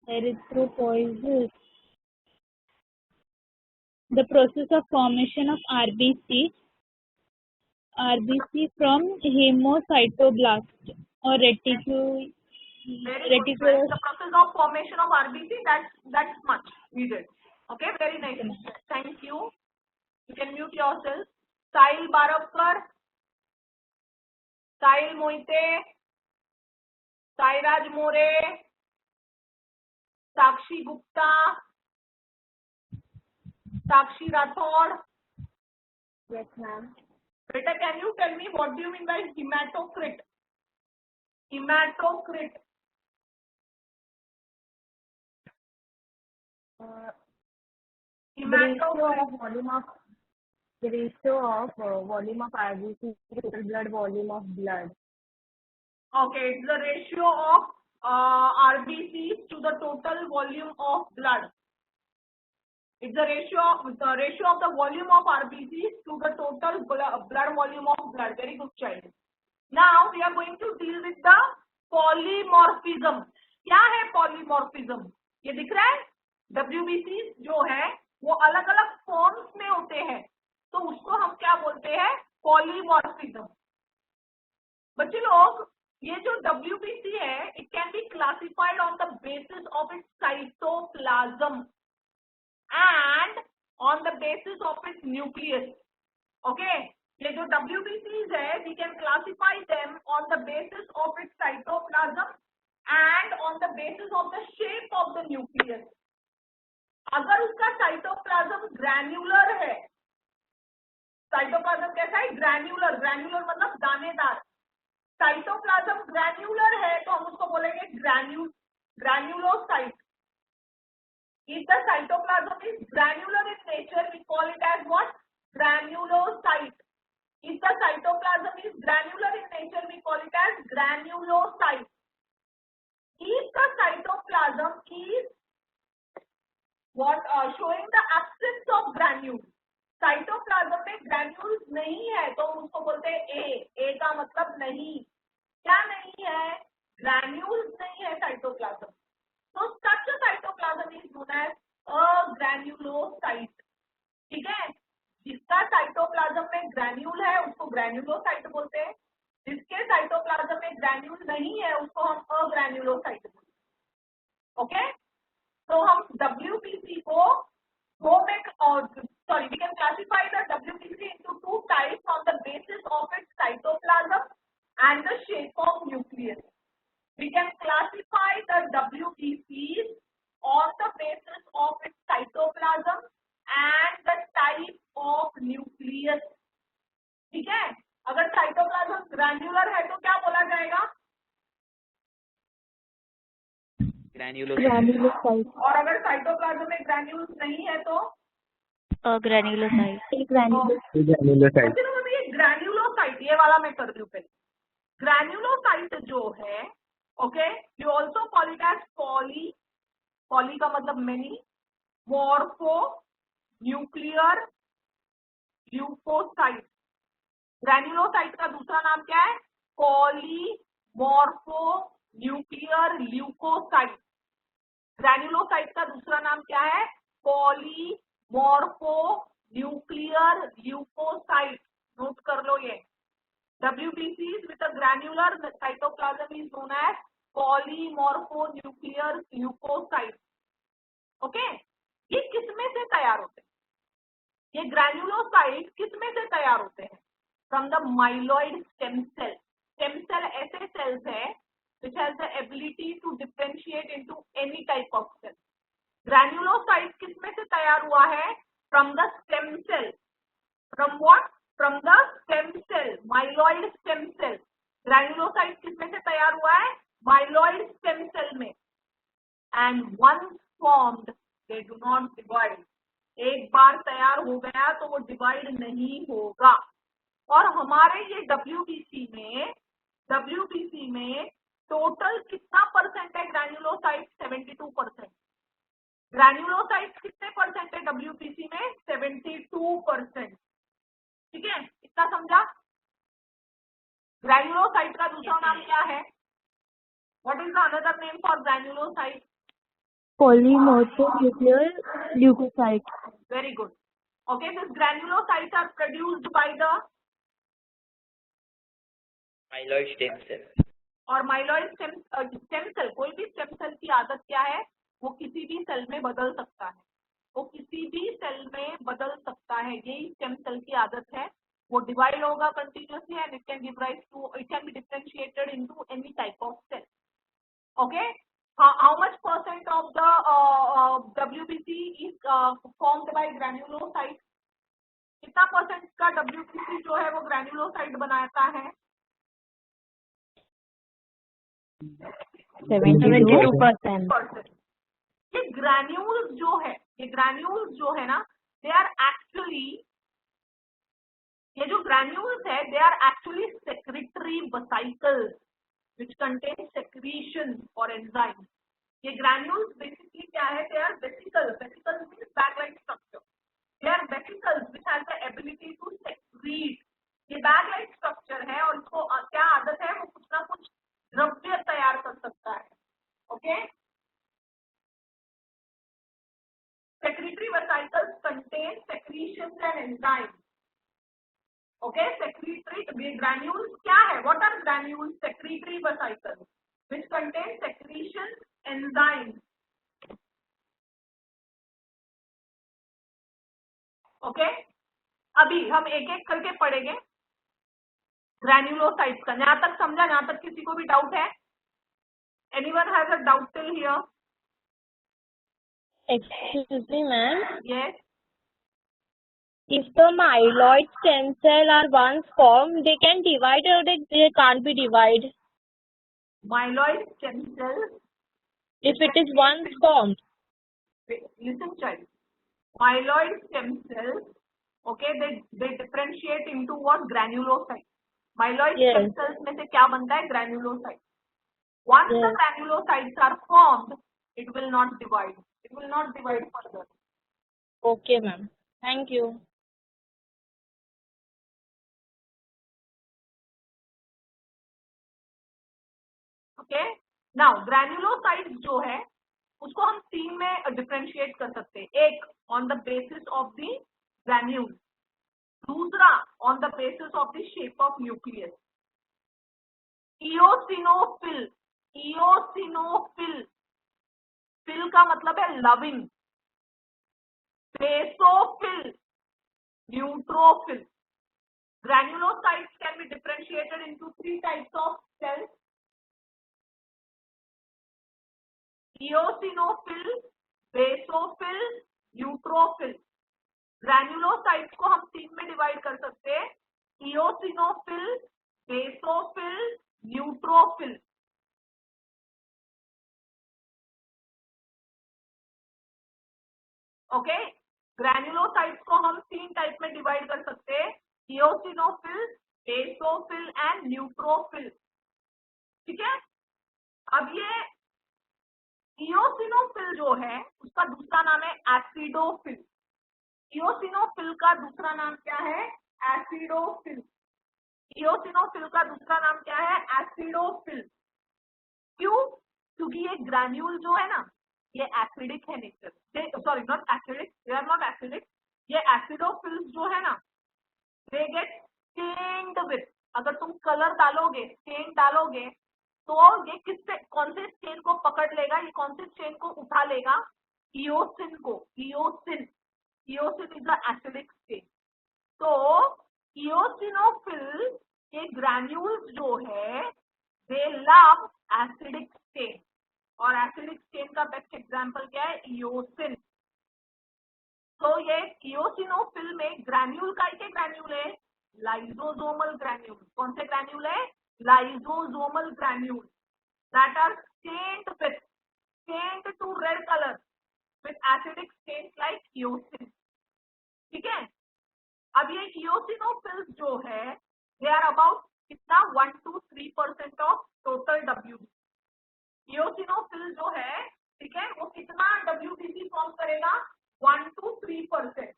[SPEAKER 6] Erythropoiesis. The process of formation of RBC from hemocytoblast or reticular.
[SPEAKER 1] Very good. The process of formation of RBC, that's much needed. Okay, very nice. Thank you. You can mute yourself. Sahil Barwakar, Sahil Mohite, Sairaj More, Sakshi Gupta, Sakshi Rathore.
[SPEAKER 2] Yes, ma'am.
[SPEAKER 1] Beta, can you tell me what do you mean by hematocrit? Hematocrit.
[SPEAKER 2] The ratio of volume of RBC to total blood volume of blood.
[SPEAKER 1] Okay, it's the ratio of RBCs to the total volume of blood. It's the ratio of the volume of RBCs to the total blood volume of blood. Very good, child. Now we are going to deal with the polymorphism. क्या है polymorphism? ये दिख रहा है? WBCs जो है वो अलग अलग फॉर्म्स में होते हैं, तो उसको हम क्या बोलते हैं? पॉलीमॉर्फिज्म. बच्चे लोग, ये जो WBC है, it can be classified on the basis of its cytoplasm and on the basis of its nucleus. Okay, ये जो WBCs है, we can classify them on the basis of its cytoplasm and on the basis of the shape of the nucleus. अगर उसका cytoplasm granular है, cytoplasm कैसा है? Granular. Granular मतलब दानेदार. साइटोप्लाज्म ग्रैन्युलर है तो हम उसको बोलेंगे ग्रैन्युलोसाइट. If the cytoplasm is granular in nature, we call it as what? Granulocyte. If the cytoplasm is granular in nature, we call it as granulocyte. If the cytoplasm is showing the absence of granules, cytoplasm में granules नहीं है तो उसको बोलते हैं ए का मतलब नहीं. क्या नहीं है? ग्रैन्यूल्स नहीं है साइटोप्लाज्म. तो such cytoplasm is known as a granulocyte. ठीक है, जिसका साइटोप्लाज्म में ग्रैन्यूल है उसको ग्रैन्युलोसाइट बोलते हैं. जिसके साइटोप्लाज्म में ग्रैन्यूल नहीं है उसको हम अग्रैन्युलोसाइट बोलते हैं. ओके, तो हम WBC को we can classify the WBC into two types on the basis of its cytoplasm and the shape of nucleus. We can classify the WBCs on the basis of its cytoplasm and the type of nucleus. ठीक है, अगर cytoplasm granular है तो क्या बोला जाएगा?
[SPEAKER 2] Granulocyte.
[SPEAKER 1] और अगर साइटोप्लाज्म में ग्रैन्यूल्स नहीं है तो
[SPEAKER 4] granulocyte.
[SPEAKER 1] ग्रैन्युलोसाइट. ये ग्रैन्युलोसाइट, ये वाला मैं कर दूं पहले. ग्रैन्युलोसाइट जो है, okay, you also call it as poly. Poly का मतलब many. Morpho nuclear leukocyte. Granulocyte का दूसरा नाम क्या है? Polymorpho nuclear leukocyte. ग्रैन्युलोसाइट का दूसरा नाम क्या है? Polymorpho nuclear leucocyte. नोट कर लो ये. WBCs with a granular cytoplasm is known as polymorphonuclear leukocyte. Okay, ये किसमें से तैयार होते हैं? ये ग्रैन्युलोसाइट किसमें से तैयार होते हैं? From the myeloid stem cell. Stem cell ऐसे सेल्स है which has the ability to differentiate into any type of cell. Granulocyte किसमें से तैयार हुआ है? From the stem cell. From what? From the stem cell, myeloid stem cell. Granulocyte किसमें से तैयार हुआ है? Myeloid stem cell में. And once formed, they do not divide. एक बार तैयार हो गया तो वो डिवाइड नहीं होगा. और हमारे ये WBC में टोटल कितना परसेंट है ग्रैन्युलोसाइट? 72%. ग्रैन्युलोसाइट कितने परसेंट है WBC में? 72%. ठीक है, इतना समझा? ग्रैन्युलोसाइट का दूसरा नाम क्या है? What is the another name for granulocyte?
[SPEAKER 2] Polymorphonuclear leukocyte.
[SPEAKER 1] Very good. Okay, these granulocytes are produced by the
[SPEAKER 5] myeloid stem cell.
[SPEAKER 1] और माइलॉइड स्टेम सेल, कोई भी स्टेम सेल की आदत क्या है? वो किसी भी सेल में बदल सकता है. वो किसी भी सेल में बदल सकता है. यही स्टेम सेल की आदत है, वो डिवाइड होगा continuously and it can give rise to, it can be differentiated into any type of cell. Okay, how much percent of the WBC is formed by granulocyte? कितना परसेंट का WBC जो है वो ग्रैन्युलोसाइट बनाता है?
[SPEAKER 6] 72%.
[SPEAKER 1] ये ग्रैन्यूल्स जो है ना, दे आर एक्चुअली, ये जो ग्रैन्यूल्स है they are actually secretory vesicles which contain secretion or enzymes. ये granules basically क्या है? They are vesicles. Vesicles means bag-like structure. They are vesicles which has the ability to secrete. ये bag-like structure है और इसको क्या आदत है? वो कुछ ना कुछ द्रव्य तैयार कर सकता है. Okay? Secretory vesicles contain secretions and enzymes. Okay, secretory granules क्या है? What are granules? Secretory vesicles which contain secretions, enzymes. Okay, अभी हम एक एक करके पढ़ेंगे ग्रैन्युलोसाइट्स का. यहाँ तक समझा? यहाँ तक किसी को भी डाउट है? Anyone has a doubt till here?
[SPEAKER 6] Excuse me, ma'am.
[SPEAKER 1] Yes.
[SPEAKER 6] If the myeloid stem cell are once formed, they can divide or they can't be divided.
[SPEAKER 1] Myeloid stem cells.
[SPEAKER 6] If it is once formed.
[SPEAKER 1] Listen, child. Myeloid stem cells. Okay, they differentiate into what? Granulocytes. Myeloid stem cells में से क्या बनता है? Granulocytes. Once the granulocytes are formed, it will not divide. It will not divide further.
[SPEAKER 6] Okay, ma'am. Thank you.
[SPEAKER 1] Okay, now granulocytes जो है उसको हम 3 में डिफरेंशिएट कर सकते हैं. एक on the basis of the granule, दूसरा on the basis of the shape of nucleus. Eosinophil. Eosinophil, phil का मतलब है loving. Basophil, neutrophil. Granulocytes can be differentiated into 3 types of cells. Eosinophil, basophil, neutrophil. Granulocytes को हम 3 में divide कर सकते हैं. Eosinophil, basophil, neutrophil. Okay, granulocytes को हम 3 टाइप में डिवाइड कर सकते हैं. Eosinophil, basophil and neutrophil. ठीक है. अब ये Eosinophil जो है उसका दूसरा नाम है एसिडोफिल. Eosinophil का दूसरा नाम क्या है? एसिडोफिल. Eosinophil का दूसरा नाम क्या है? एसिडोफिल. क्यों? क्योंकि ये ग्रैन्यूल जो है ना, ये एसिडिक है nature. Sorry, not acidic, they are not acidic. ये एसिडोफिल्स जो है ना, they get stained with. अगर तुम कलर डालोगे, स्टेन डालोगे, तो ये किससे, कौन से स्टेन को पकड़ लेगा? ये कौन से स्टेन को उठा लेगा? इओसिन को. Eosin is the acidic stain. तो इओसिनोफिल के ग्रैन्यूल्स जो है दे लव एसिडिक स्टेन. और एसिडिक स्टेन का बेस्ट एग्जांपल क्या है? इओसिन. तो ये इओसिनोफिल में ग्रैन्यूल का क्या ग्रैन्यूल है? Lysosomal granule. कौन से ग्रैन्यूल है? Lysosomal granule that are stained to red color with acidic stains like eosin. ठीक है. अब ये eosinophils जो है they are about कितना 1 to 3% of total WBC. eosinophil जो है, ठीक है, वो कितना WBC फॉर्म करेगा? 1 to 3%.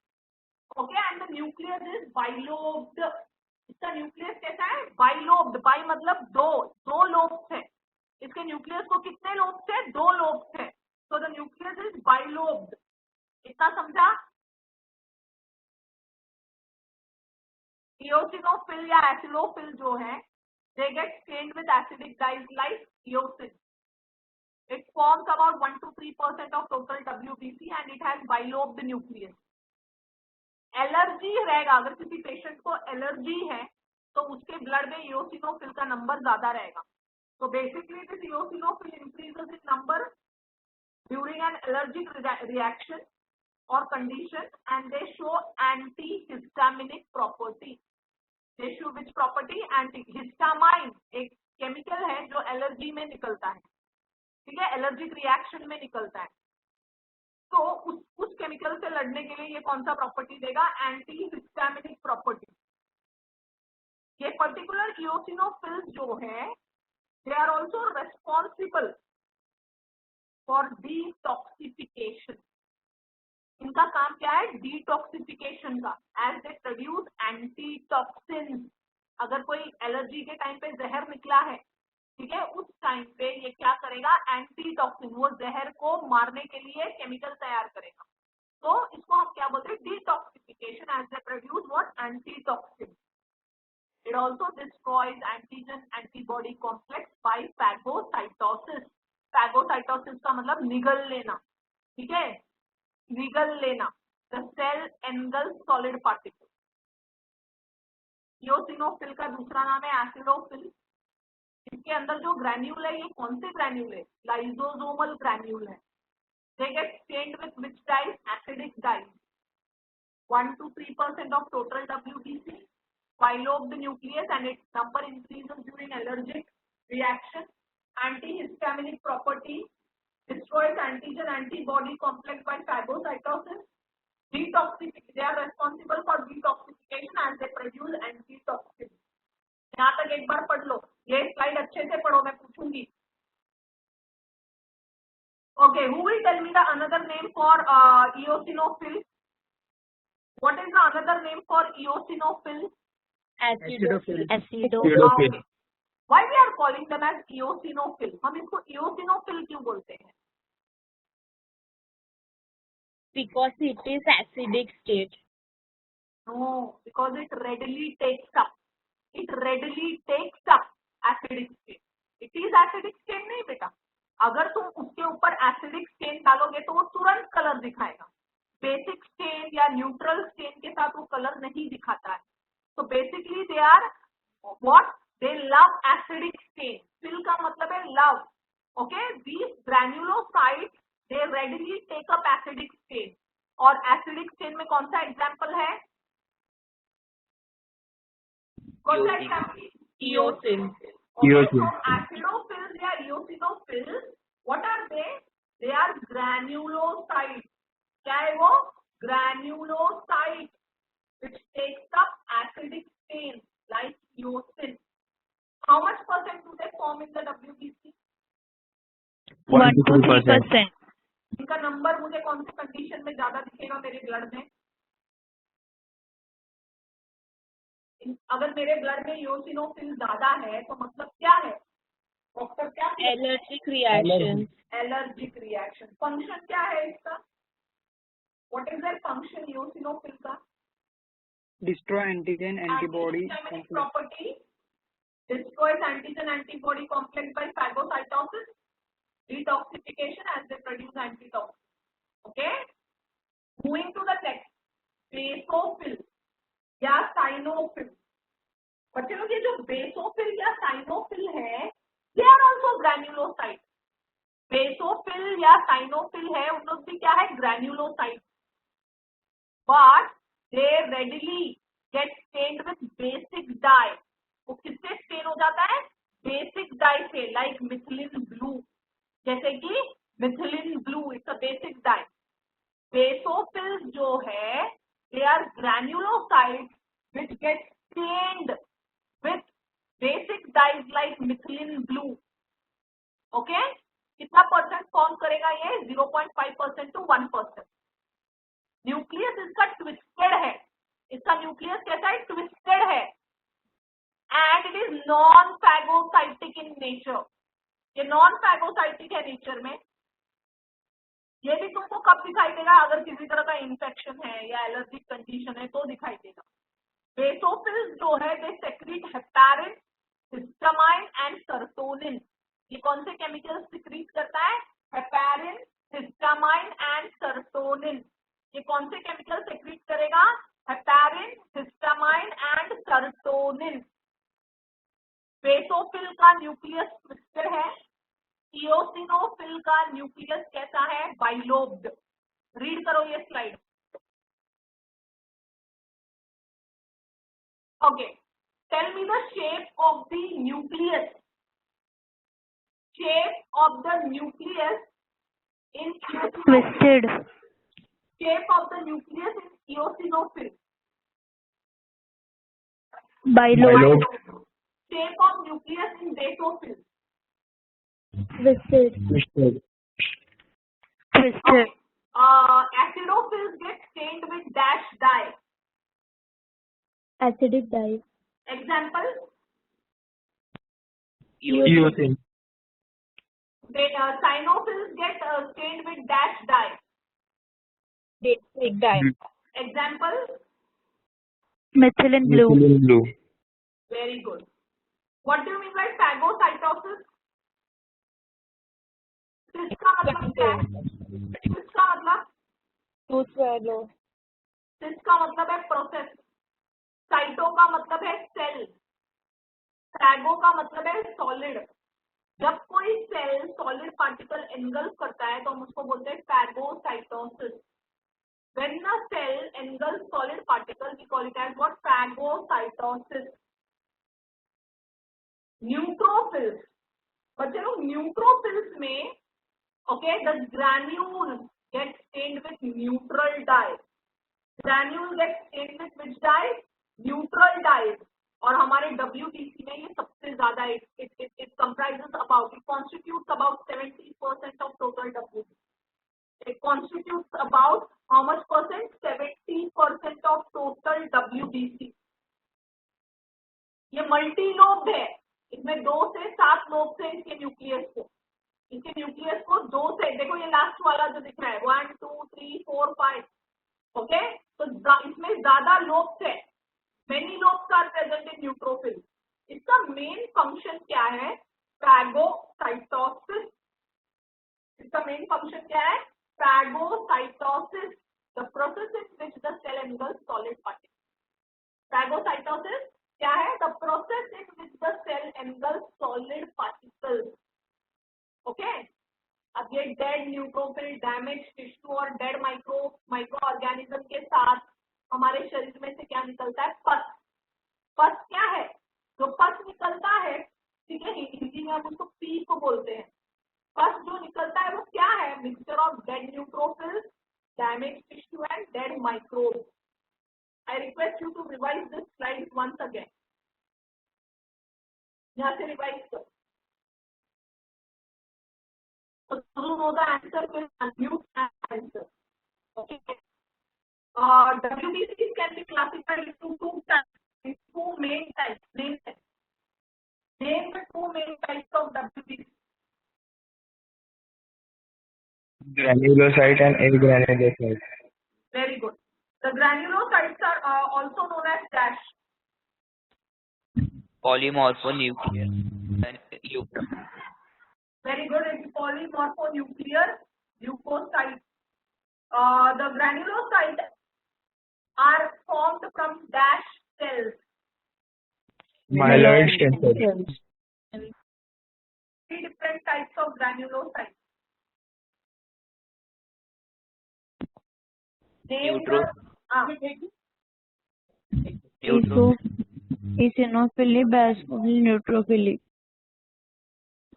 [SPEAKER 1] Okay, and the nucleus is bilobed. इसका न्यूक्लियस कैसा है? बाइलोब्ड. बाई मतलब दो लोब्स है. इसके न्यूक्लियस को कितने लोब्स है? 2 लोब्स है. तो द न्यूक्लियस इज बाइलोब्ड. इतना समझा? इओसिनोफिल या एसिडोफिल जो है they get stained with acidic dyes like eosin. It forms about 1 to 3% of total WBC and it has bilobed nucleus. Allergy रहेगा, अगर किसी पेशेंट को एलर्जी है तो उसके ब्लड में इओसिनोफिल का नंबर ज्यादा रहेगा. तो basically this eosinophil increases in number during an allergic reaction or condition, and they show antihistaminic property. They show which property? Antihistamine एक केमिकल है जो एलर्जी में निकलता है, ठीक है, एलर्जिक रिएक्शन में निकलता है. तो उस केमिकल से लड़ने के लिए ये कौन सा प्रॉपर्टी देगा? Antihistaminic property. ये पर्टिकुलर इओसिनोफिल्स जो है they are also responsible for detoxification. इनका काम क्या है? डिटॉक्सिफिकेशन का. As they produce antitoxin. अगर कोई एलर्जी के टाइम पे जहर निकला है, ठीक है, उस टाइम पे ये क्या करेगा? एंटीटॉक्सिन, वो जहर को मारने के लिए केमिकल तैयार करेगा. तो इसको हम क्या बोलते हैं? Detoxification. As they produce what? Antitoxin. It also destroys antigen antibody complex by phagocytosis. Phagocytosis का मतलब निगल लेना, ठीक है, निगल लेना. The cell engulfs solid particle. Eosinophil का दूसरा नाम है एसिडोफिल. इसके अंदर जो ग्रैन्यूल है, ये कौन से ग्रैन्यूल है? लाइसोसोमल ग्रैन्यूल है. They get stained with which dyes? Acidic dyes. 1 to 3% of total WBC. Bilobed nucleus and its number increases during allergic reaction. Antihistaminic property. Destroys antigen antibody complex by phagocytosis. Detoxification. They are responsible for detoxification as they produce antitoxin. यहाँ तक एक बार पढ़ लो, ये slide अच्छे से पढ़ो, मैं पूछूंगी. Okay, who will tell me the another name for eosinophil? What is the another name for eosinophil?
[SPEAKER 6] Acidophil.
[SPEAKER 1] Okay. Why we are calling them as eosinophil? हम इसको eosinophil क्यों बोलते हैं?
[SPEAKER 6] Because it is acidic state.
[SPEAKER 1] No, because it readily takes up. It readily takes up acidic state. It is acidic state नहीं बेटा. अगर तुम उसके ऊपर acidic stain डालोगे तो वो तुरंत कलर दिखाएगा. बेसिक स्टेन या न्यूट्रल स्टेन के साथ वो कलर नहीं दिखाता है. तो basically they are what? They love acidic stain. Fill का मतलब है love. Okay, these granulocytes they readily take up acidic stain. और acidic stain में कौन सा एग्जाम्पल है? कौन सा एग्जाम्पल?
[SPEAKER 6] Eosin.
[SPEAKER 1] So acidophils या eosinophils, what are they? They are granulocytes. क्या है वो? Granulocytes which takes up acidic stain like eosin. How much percent do they form in the WBC?
[SPEAKER 6] 1 to 3%.
[SPEAKER 1] इनका नंबर मुझे कौन से कंडीशन में ज्यादा दिखेगा मेरे ब्लड में? अगर मेरे ब्लड में इओसिनोफिल ज्यादा है तो मतलब क्या है डॉक्टर? क्या?
[SPEAKER 6] Allergic reaction.
[SPEAKER 1] Allergic reaction. Function क्या है इसका? What is their function eosinophil का?
[SPEAKER 7] Destroy antigen antibody complex.
[SPEAKER 1] Property. Destroys antigen antibody complex by phagocytosis. Detoxification as they produce antitoxin. Okay. Moving to the next. Basophil या साइनोफिल. बच्चे लोग ये जो basophil या साइनोफिल है, they are also granulocyte. Basophil या साइनोफिल है, उन लोग भी क्या है? ग्रैन्युलोसाइट. But they readily get stained with basic dye. वो किससे स्टेन हो जाता है? बेसिक डाई से. Like methylene blue. जैसे कि methylene blue it's a basic dye. Basophils जो है they are granulocytes which get stained with basic dyes like methylene blue. Okay. कितना परसेंट फॉर्म करेगा ये? 0.5% to 1%. न्यूक्लियस इसका ट्विस्टेड है. इसका न्यूक्लियस कैसा है? ट्विस्टेड है. And it is non-phagocytic in nature. ये non-phagocytic है नेचर में. ये भी तुमको कब दिखाई देगा? अगर किसी तरह का इन्फेक्शन है या एलर्जिक कंडीशन है तो दिखाई देगा. बेसोफिल्स जो है they secrete heparin, histamine and serotonin. ये कौन से केमिकल्स सिक्रीट करता है? Heparin, histamine and serotonin. ये कौन से केमिकल सिक्रीट करेगा? Heparin, histamine and serotonin. Basophil का न्यूक्लियस ट्विस्टेड है। इओसिनोफिल का न्यूक्लियस कैसा है? बाइलोब्ड। रीड करो ये slide. Okay, tell me the shape of the nucleus. Shape of the nucleus in
[SPEAKER 2] Twisted.
[SPEAKER 1] Shape of the nucleus in eosinophil.
[SPEAKER 2] Bilobe.
[SPEAKER 1] Shape of nucleus in basophil.
[SPEAKER 2] Twisted.
[SPEAKER 3] Twisted.
[SPEAKER 2] Twisted.
[SPEAKER 1] Acidophils get stained with dash dye.
[SPEAKER 2] Acidic dye.
[SPEAKER 1] Example:
[SPEAKER 3] Eosin.
[SPEAKER 1] cyanophils get stained with dash dye.
[SPEAKER 6] Basic dye.
[SPEAKER 1] Example:
[SPEAKER 2] Methylene blue.
[SPEAKER 3] Methylene blue.
[SPEAKER 1] very good. What do you mean by phagocytosis? इसका मतलब क्या है? इसका मतलब
[SPEAKER 6] To swallow.
[SPEAKER 1] इसका मतलब है process. Cyto का मतलब है सेल। फैगो का मतलब है सॉलिड। जब कोई सेल सॉलिड पार्टिकल एनगल्फ करता है तो हम उसको बोलते हैं phagocytosis. When a cell engulfs solid particle, we call it as what? Phagocytosis. Neutrophils. बच्चे लोग न्यूट्रोफिल्स में the granule gets stained with neutral dye. Granule gets stained with which dye? Neutral dye. और हमारे WBC में ये सबसे ज्यादा it comprises about, it constitutes about 70% of total WBC. It constitutes about how much percent? 70% of total WBC. ये multi lobe है, इसमें 2 से 7 लोब से इसके न्यूक्लियस को, दो से, देखो ये लास्ट वाला जो दिख रहा है 1 2 3 4 5, ओके, तो इसमें ज्यादा लोब्स है। Many lobes are present in neutrophil. इसका मेन फंक्शन क्या है? फैगोसाइटोसिस। इसका मेन फंक्शन क्या है? Phagocytosis, the process in which the cell engulfs solid particles. Phagocytosis क्या है? The process in which the cell engulfs solid particles. Okay? अब ये डेड न्यूट्रोफिल, डैमेज टिश्यू और डेड माइक्रो ऑर्गेनिज्म के साथ हमारे शरीर में से क्या निकलता है? पस। पस क्या है? जो पस निकलता है, ठीक है, हिंदी में हम उसको पी को बोलते हैं। पस जो निकलता है वो क्या है? Mixture of dead neutrophils, damage tissue and dead microbes. I request you to revise this slide once again. यहाँ से रिवाइज करो। So you know the answer will unmute and answer. Okay. WBCs can be classified into two types, two main types. Name the two main types of WBCs.
[SPEAKER 3] Granulocyte and agranulocyte.
[SPEAKER 1] Very good. The granulocytes are also known as dash.
[SPEAKER 5] Polymorphonuclear and leukocyte.
[SPEAKER 1] Very good. It's polymorphonuclear leukocytes. The granulocytes are formed from dash cells.
[SPEAKER 3] Myeloid stem cells.
[SPEAKER 1] Three different types of granulocytes.
[SPEAKER 2] Eosinophily, basophily, neutrophily.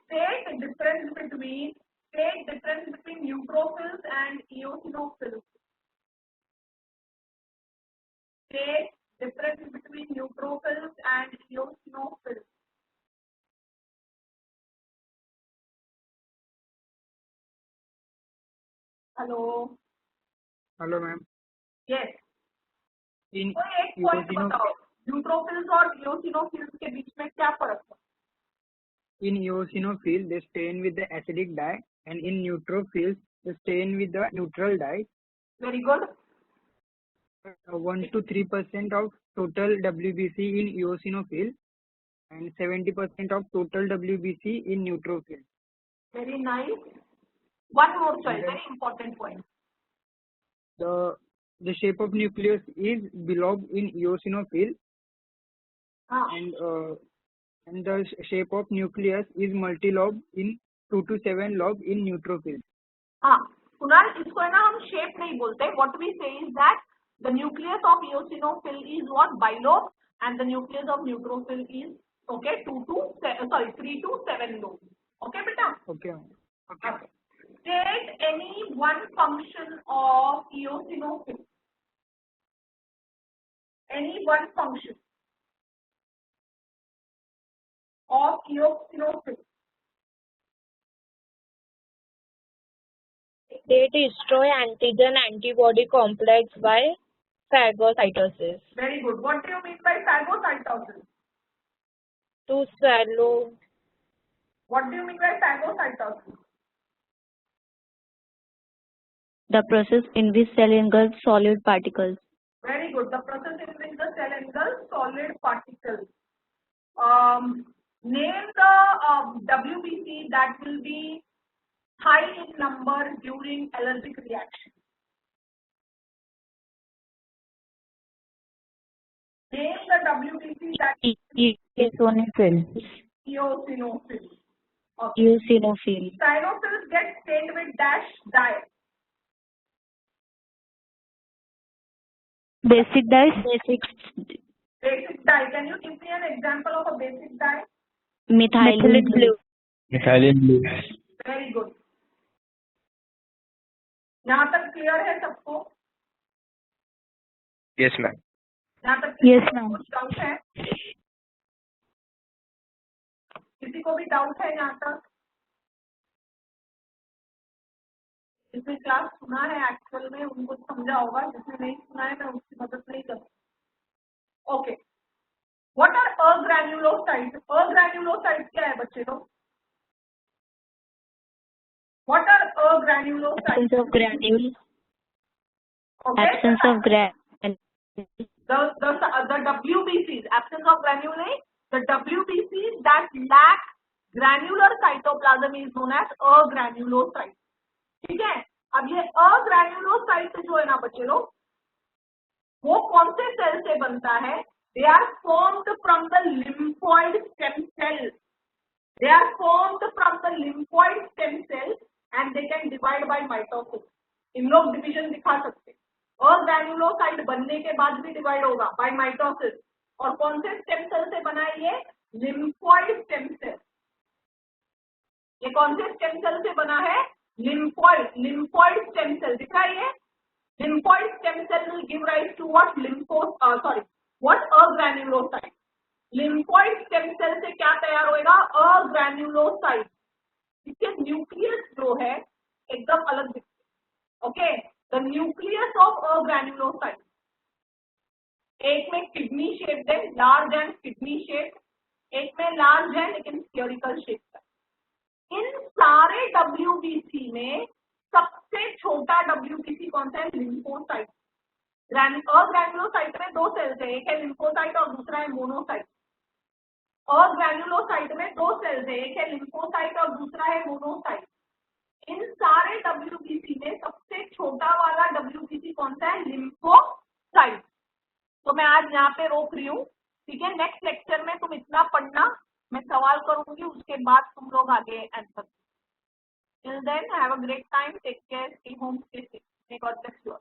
[SPEAKER 1] State difference between neutrophils and eosinophils. State difference between neutrophils and eosinophils. Hello.
[SPEAKER 7] Hello, ma'am.
[SPEAKER 1] Yes.
[SPEAKER 7] In
[SPEAKER 1] तो एक point बताओ, neutrophils और eosinophils के बीच में क्या फर्क है?
[SPEAKER 7] In eosinophil, they stain with the acidic dye, and in neutrophils, they stain with the neutral dye.
[SPEAKER 1] Very good.
[SPEAKER 7] 1 to 3% of total WBC in eosinophil, and 70% of total WBC in neutrophil.
[SPEAKER 1] Very nice. One more point, very important point.
[SPEAKER 7] The the shape of nucleus is bilobed in eosinophil,
[SPEAKER 1] हाँ
[SPEAKER 7] and the shape of nucleus is multilobed in 2 to 7 lobe in neutrophil.
[SPEAKER 1] हाँ कुणाल, इसको है ना हम shape नहीं बोलते. What we से is that the nucleus of eosinophil is what bilobe and the nucleus of neutrophil is okay 3 to 7 lobe. Okay बेटा.
[SPEAKER 7] Okay.
[SPEAKER 1] State any one function of eosinophil. Any one function of eosinophil.
[SPEAKER 6] They destroy antigen antibody complex by phagocytosis.
[SPEAKER 1] Very good. What do you mean by phagocytosis?
[SPEAKER 6] To swallow.
[SPEAKER 1] What do you mean by phagocytosis?
[SPEAKER 4] The process in which cell engulfs solid particles.
[SPEAKER 1] Very good. The process in which the cell engulfs solid particles. Name the WBC that will be high in number during allergic reaction. Name the WBC that
[SPEAKER 4] Eosinophil.
[SPEAKER 1] eosinophil. Okay.
[SPEAKER 4] Eosinophil.
[SPEAKER 1] Cyanophils get stained with dash dye.
[SPEAKER 4] Basic dyes.
[SPEAKER 1] Basic dye. Can you give me an example of a basic dye?
[SPEAKER 4] Methylene blue.
[SPEAKER 3] Methylene blue.
[SPEAKER 1] Very good. यहाँ तक clear है सबको?
[SPEAKER 3] Yes, ma'am.
[SPEAKER 1] यहाँ तक
[SPEAKER 4] Yes, ma'am.
[SPEAKER 1] कुछ doubt है? किसी को भी डाउट है यहाँ तक? जिसने क्लास सुना है एक्चुअल में उनको समझा होगा, जिसने नहीं सुना है मैं उसकी मदद नहीं कर सकती. Okay. What are agranulocytes? Agranulocytes क्या है बच्चे लोग? What are agranulocytes?
[SPEAKER 4] Absence of granule.
[SPEAKER 1] Okay.
[SPEAKER 4] Absence of granule.
[SPEAKER 1] The WBCs, absence of granule, the WBCs that lack granular cytoplasm is known as agranulocytes. ठीक है. अब ये agranulocytes जो है ना बच्चे लोग, वो कौन से सेल से बनता है? They are formed from the lymphoid stem cell. They are formed from the lymphoid stem cell and they can divide by mitosis. इन लोग डिवीजन दिखा सकते. और ग्रैन्युलोसाइट बनने के बाद भी डिवाइड होगा बाय माइटोसिस. और कौन से स्टेम सेल से बना है ये? Lymphoid stem cell. ये कौन से स्टेम सेल से बना है? Lymphoid stem cell. दिखा ये? Lymphoid stem cell will give rise to what? What agranulocyte? Lymphoid stem cell से क्या तैयार होएगा? अग्रैन्युलोसाइट. इसके न्यूक्लियस जो है एकदम अलग दिखते. ओके. द न्यूक्लियस ऑफ अग्रैन्युलोसाइट, एक में किडनी शेप है, लार्ज एंड किडनी शेप. एक में लार्ज है लेकिन स्फेरिकल शेप का. इन सारे WBC में सबसे छोटा WBC कौन सा है? लिम्फोसाइट. अग्रैन्युलोसाइट में दो सेल्स है, एक है लिम्फोसाइट और दूसरा है मोनोसाइट. और ग्रैन्युलोसाइट में दो सेल्स है, एक है लिम्फोसाइट और दूसरा है मोनोसाइट. इन सारे WBC में सबसे छोटा वाला WBC कौन सा है? लिम्फोसाइट. तो मैं आज यहाँ पे रोक रही हूँ. ठीक है. नेक्स्ट लेक्चर में तुम इतना पढ़ना, मैं सवाल करूंगी, उसके बाद तुम लोग आगे answer. Till then have a great time. Take care. Stay home. Stay safe. May God bless you.